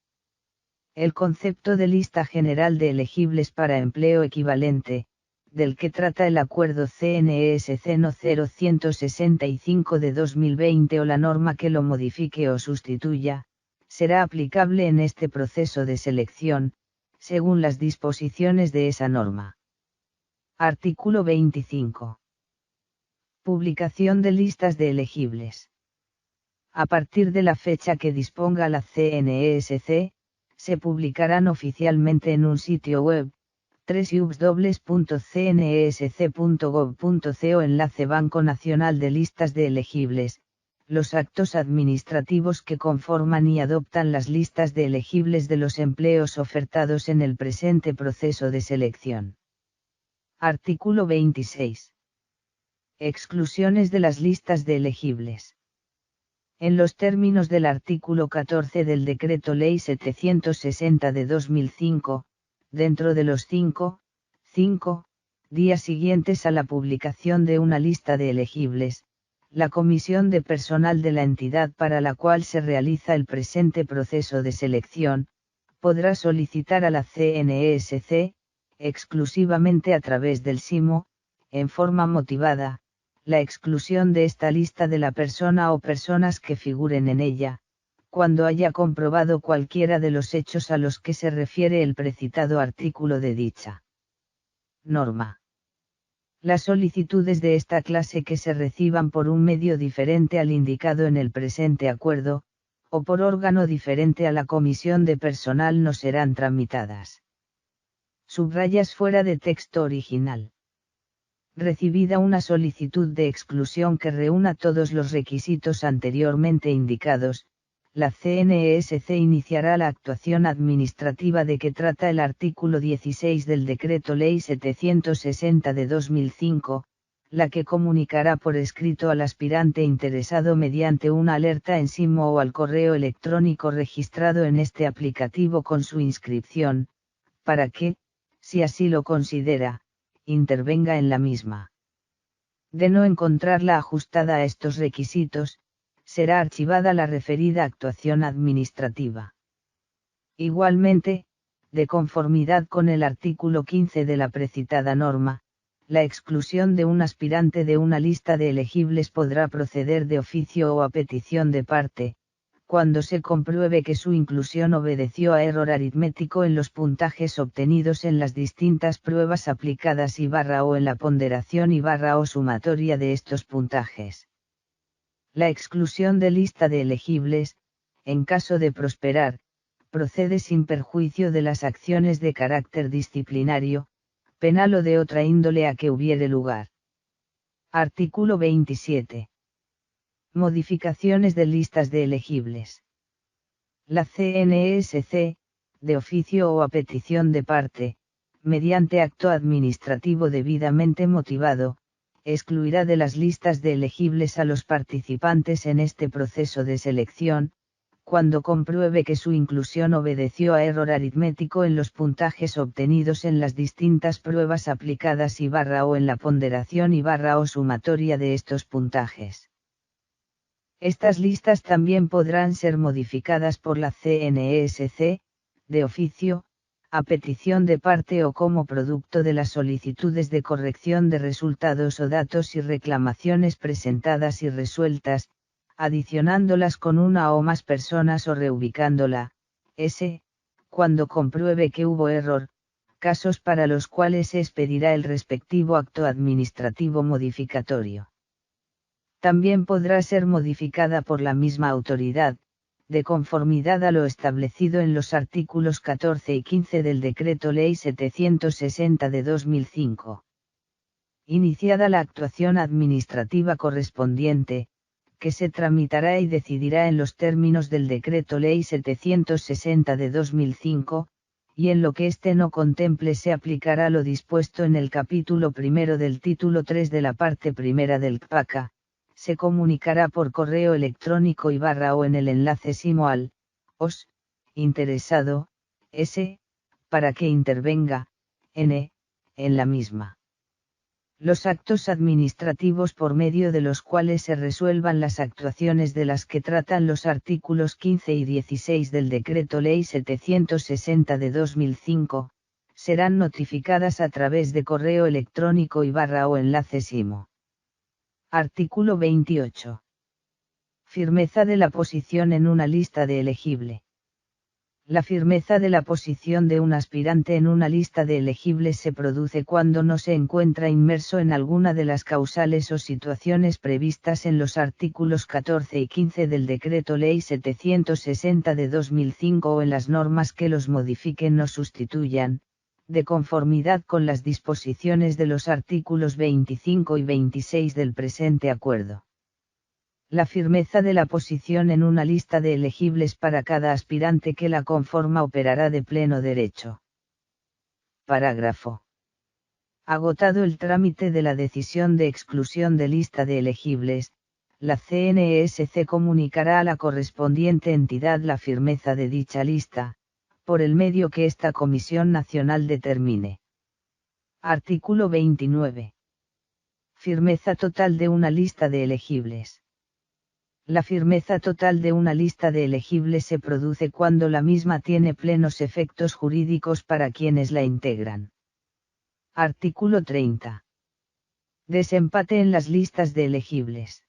El concepto de lista general de elegibles para empleo equivalente, del que trata el Acuerdo CNESC No 0165 de 2020 o la norma que lo modifique o sustituya, será aplicable en este proceso de selección, según las disposiciones de esa norma. Artículo 25. Publicación de listas de elegibles. A partir de la fecha que disponga la CNESC, se publicarán oficialmente en un sitio web, www.cnsc.gov.co enlace Banco Nacional de Listas de Elegibles, los actos administrativos que conforman y adoptan las listas de elegibles de los empleos ofertados en el presente proceso de selección. Artículo 26. Exclusiones de las listas de elegibles. En los términos del artículo 14 del Decreto Ley 760 de 2005, dentro de los 5 días siguientes a la publicación de una lista de elegibles, la comisión de personal de la entidad para la cual se realiza el presente proceso de selección, podrá solicitar a la CNESC, exclusivamente a través del SIMO, en forma motivada, la exclusión de esta lista de la persona o personas que figuren en ella, cuando haya comprobado cualquiera de los hechos a los que se refiere el precitado artículo de dicha norma. Las solicitudes de esta clase que se reciban por un medio diferente al indicado en el presente acuerdo, o por órgano diferente a la comisión de personal no serán tramitadas. Subrayas fuera de texto original. Recibida una solicitud de exclusión que reúna todos los requisitos anteriormente indicados, la CNESC iniciará la actuación administrativa de que trata el artículo 16 del Decreto Ley 760 de 2005, la que comunicará por escrito al aspirante interesado mediante una alerta en SIMO o al correo electrónico registrado en este aplicativo con su inscripción, para que, si así lo considera, intervenga en la misma. De no encontrarla ajustada a estos requisitos, será archivada la referida actuación administrativa. Igualmente, de conformidad con el artículo 15 de la precitada norma, la exclusión de un aspirante de una lista de elegibles podrá proceder de oficio o a petición de parte, cuando se compruebe que su inclusión obedeció a error aritmético en los puntajes obtenidos en las distintas pruebas aplicadas o en la ponderación o sumatoria de estos puntajes. La exclusión de lista de elegibles, en caso de prosperar, procede sin perjuicio de las acciones de carácter disciplinario, penal o de otra índole a que hubiere lugar. Artículo 27. Modificaciones de listas de elegibles. La CNESC, de oficio o a petición de parte, mediante acto administrativo debidamente motivado, excluirá de las listas de elegibles a los participantes en este proceso de selección, cuando compruebe que su inclusión obedeció a error aritmético en los puntajes obtenidos en las distintas pruebas aplicadas o en la ponderación o sumatoria de estos puntajes. Estas listas también podrán ser modificadas por la CNESC, de oficio, a petición de parte o como producto de las solicitudes de corrección de resultados o datos y reclamaciones presentadas y resueltas, adicionándolas con una o más personas o reubicándola, cuando compruebe que hubo error, casos para los cuales se expedirá el respectivo acto administrativo modificatorio. También podrá ser modificada por la misma autoridad, de conformidad a lo establecido en los artículos 14 y 15 del Decreto Ley 760 de 2005. Iniciada la actuación administrativa correspondiente, que se tramitará y decidirá en los términos del Decreto Ley 760 de 2005, y en lo que éste no contemple se aplicará lo dispuesto en el capítulo primero del título 3 de la parte primera del CPACA, se comunicará por correo electrónico o en el enlace SIMO al OS, interesado, para que intervenga, en la misma. Los actos administrativos por medio de los cuales se resuelvan las actuaciones de las que tratan los artículos 15 y 16 del Decreto Ley 760 de 2005, serán notificadas a través de correo electrónico o enlace SIMO. Artículo 28. Firmeza de la posición en una lista de elegible. La firmeza de la posición de un aspirante en una lista de elegibles se produce cuando no se encuentra inmerso en alguna de las causales o situaciones previstas en los artículos 14 y 15 del Decreto Ley 760 de 2005 o en las normas que los modifiquen o sustituyan, de conformidad con las disposiciones de los artículos 25 y 26 del presente acuerdo. La firmeza de la posición en una lista de elegibles para cada aspirante que la conforma operará de pleno derecho. Parágrafo. Agotado el trámite de la decisión de exclusión de lista de elegibles, la CNESC comunicará a la correspondiente entidad la firmeza de dicha lista, por el medio que esta Comisión Nacional determine. Artículo 29. Firmeza total de una lista de elegibles. La firmeza total de una lista de elegibles se produce cuando la misma tiene plenos efectos jurídicos para quienes la integran. Artículo 30. Desempate en las listas de elegibles.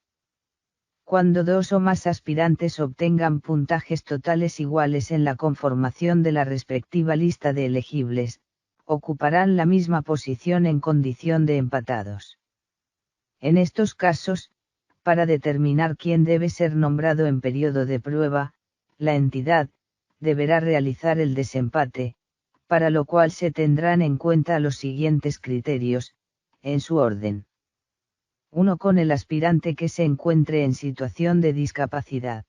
Cuando dos o más aspirantes obtengan puntajes totales iguales en la conformación de la respectiva lista de elegibles, ocuparán la misma posición en condición de empatados. En estos casos, para determinar quién debe ser nombrado en periodo de prueba, la entidad deberá realizar el desempate, para lo cual se tendrán en cuenta los siguientes criterios, en su orden. 1. Con el aspirante que se encuentre en situación de discapacidad.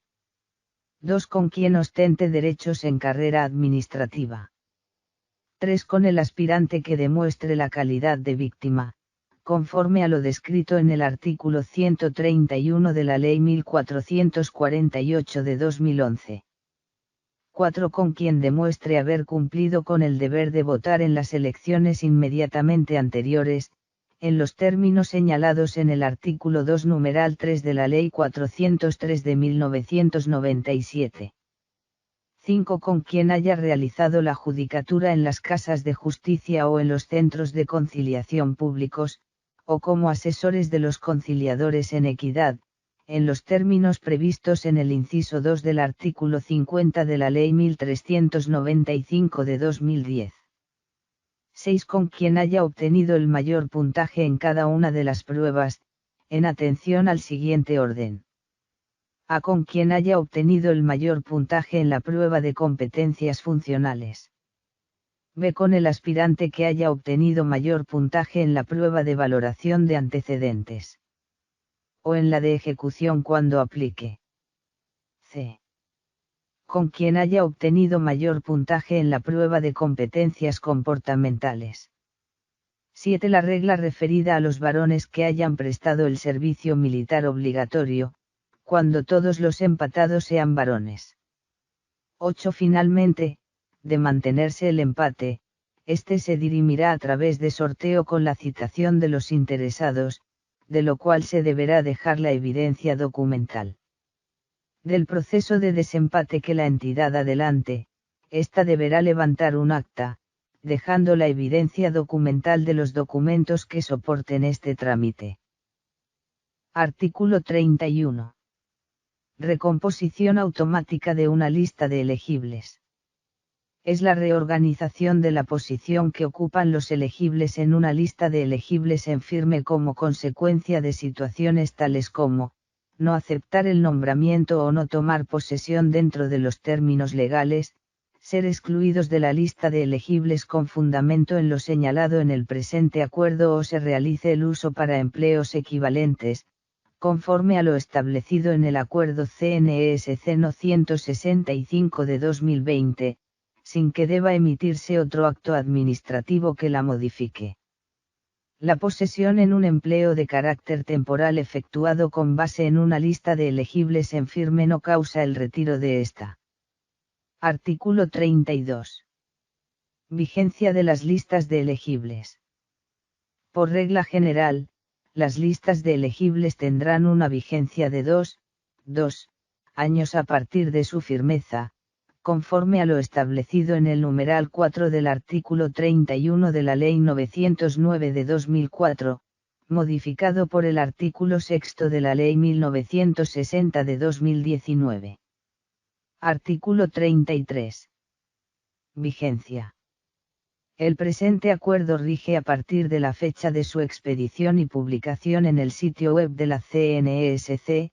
2. Con quien ostente derechos en carrera administrativa. 3. Con el aspirante que demuestre la calidad de víctima, conforme a lo descrito en el artículo 131 de la Ley 1448 de 2011. 4. Con quien demuestre haber cumplido con el deber de votar en las elecciones inmediatamente anteriores, en los términos señalados en el artículo 2 numeral 3 de la Ley 403 de 1997. 5. Con quien haya realizado la judicatura en las casas de justicia o en los centros de conciliación públicos, o como asesores de los conciliadores en equidad, en los términos previstos en el inciso 2 del artículo 50 de la Ley 1395 de 2010. 6. Con quien haya obtenido el mayor puntaje en cada una de las pruebas, en atención al siguiente orden. A. Con quien haya obtenido el mayor puntaje en la prueba de competencias funcionales. B. Con el aspirante que haya obtenido mayor puntaje en la prueba de valoración de antecedentes. O en la de ejecución cuando aplique. C. con quien haya obtenido mayor puntaje en la prueba de competencias comportamentales. 7. La regla referida a los varones que hayan prestado el servicio militar obligatorio, cuando todos los empatados sean varones. 8. Finalmente, de mantenerse el empate, este se dirimirá a través de sorteo con la citación de los interesados, de lo cual se deberá dejar la evidencia documental. Del proceso de desempate que la entidad adelante, ésta deberá levantar un acta, dejando la evidencia documental de los documentos que soporten este trámite. Artículo 31. Recomposición automática de una lista de elegibles. Es la reorganización de la posición que ocupan los elegibles en una lista de elegibles en firme como consecuencia de situaciones tales como, no aceptar el nombramiento o no tomar posesión dentro de los términos legales, ser excluidos de la lista de elegibles con fundamento en lo señalado en el presente acuerdo o se realice el uso para empleos equivalentes, conforme a lo establecido en el acuerdo CNESC No. 165 de 2020, sin que deba emitirse otro acto administrativo que la modifique. La posesión en un empleo de carácter temporal efectuado con base en una lista de elegibles en firme no causa el retiro de esta. Artículo 32. Vigencia de las listas de elegibles. Por regla general, las listas de elegibles tendrán una vigencia de 2 años a partir de su firmeza, conforme a lo establecido en el numeral 4 del artículo 31 de la Ley 909 de 2004, modificado por el artículo 6 de la Ley 1960 de 2019. Artículo 33. Vigencia. El presente acuerdo rige a partir de la fecha de su expedición y publicación en el sitio web de la CNESC,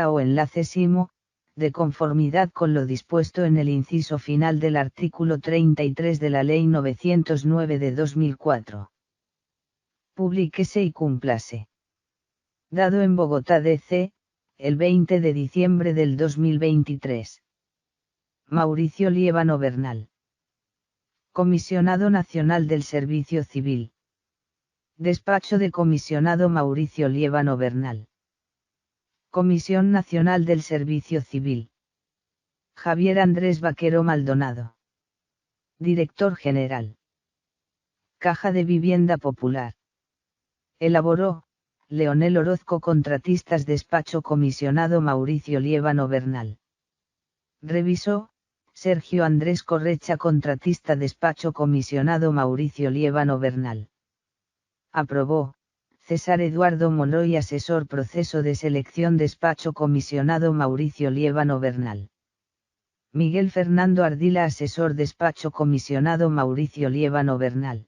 o enlace SIMO, de conformidad con lo dispuesto en el inciso final del artículo 33 de la Ley 909 de 2004. Publíquese y cúmplase. Dado en Bogotá, D.C., el 20 de diciembre del 2023. Mauricio Liévano Bernal. Comisionado Nacional del Servicio Civil. Despacho de Comisionado Mauricio Liévano Bernal. Comisión Nacional del Servicio Civil. Javier Andrés Vaquero Maldonado. Director General. Caja de Vivienda Popular. Elaboró, Leonel Orozco Contratistas Despacho Comisionado Mauricio Liévano Bernal. Revisó, Sergio Andrés Correcha Contratista Despacho Comisionado Mauricio Liévano Bernal. Aprobó, César Eduardo Monroy Asesor Proceso de Selección Despacho Comisionado Mauricio Liévano Bernal. Miguel Fernando Ardila Asesor Despacho Comisionado Mauricio Liévano Bernal.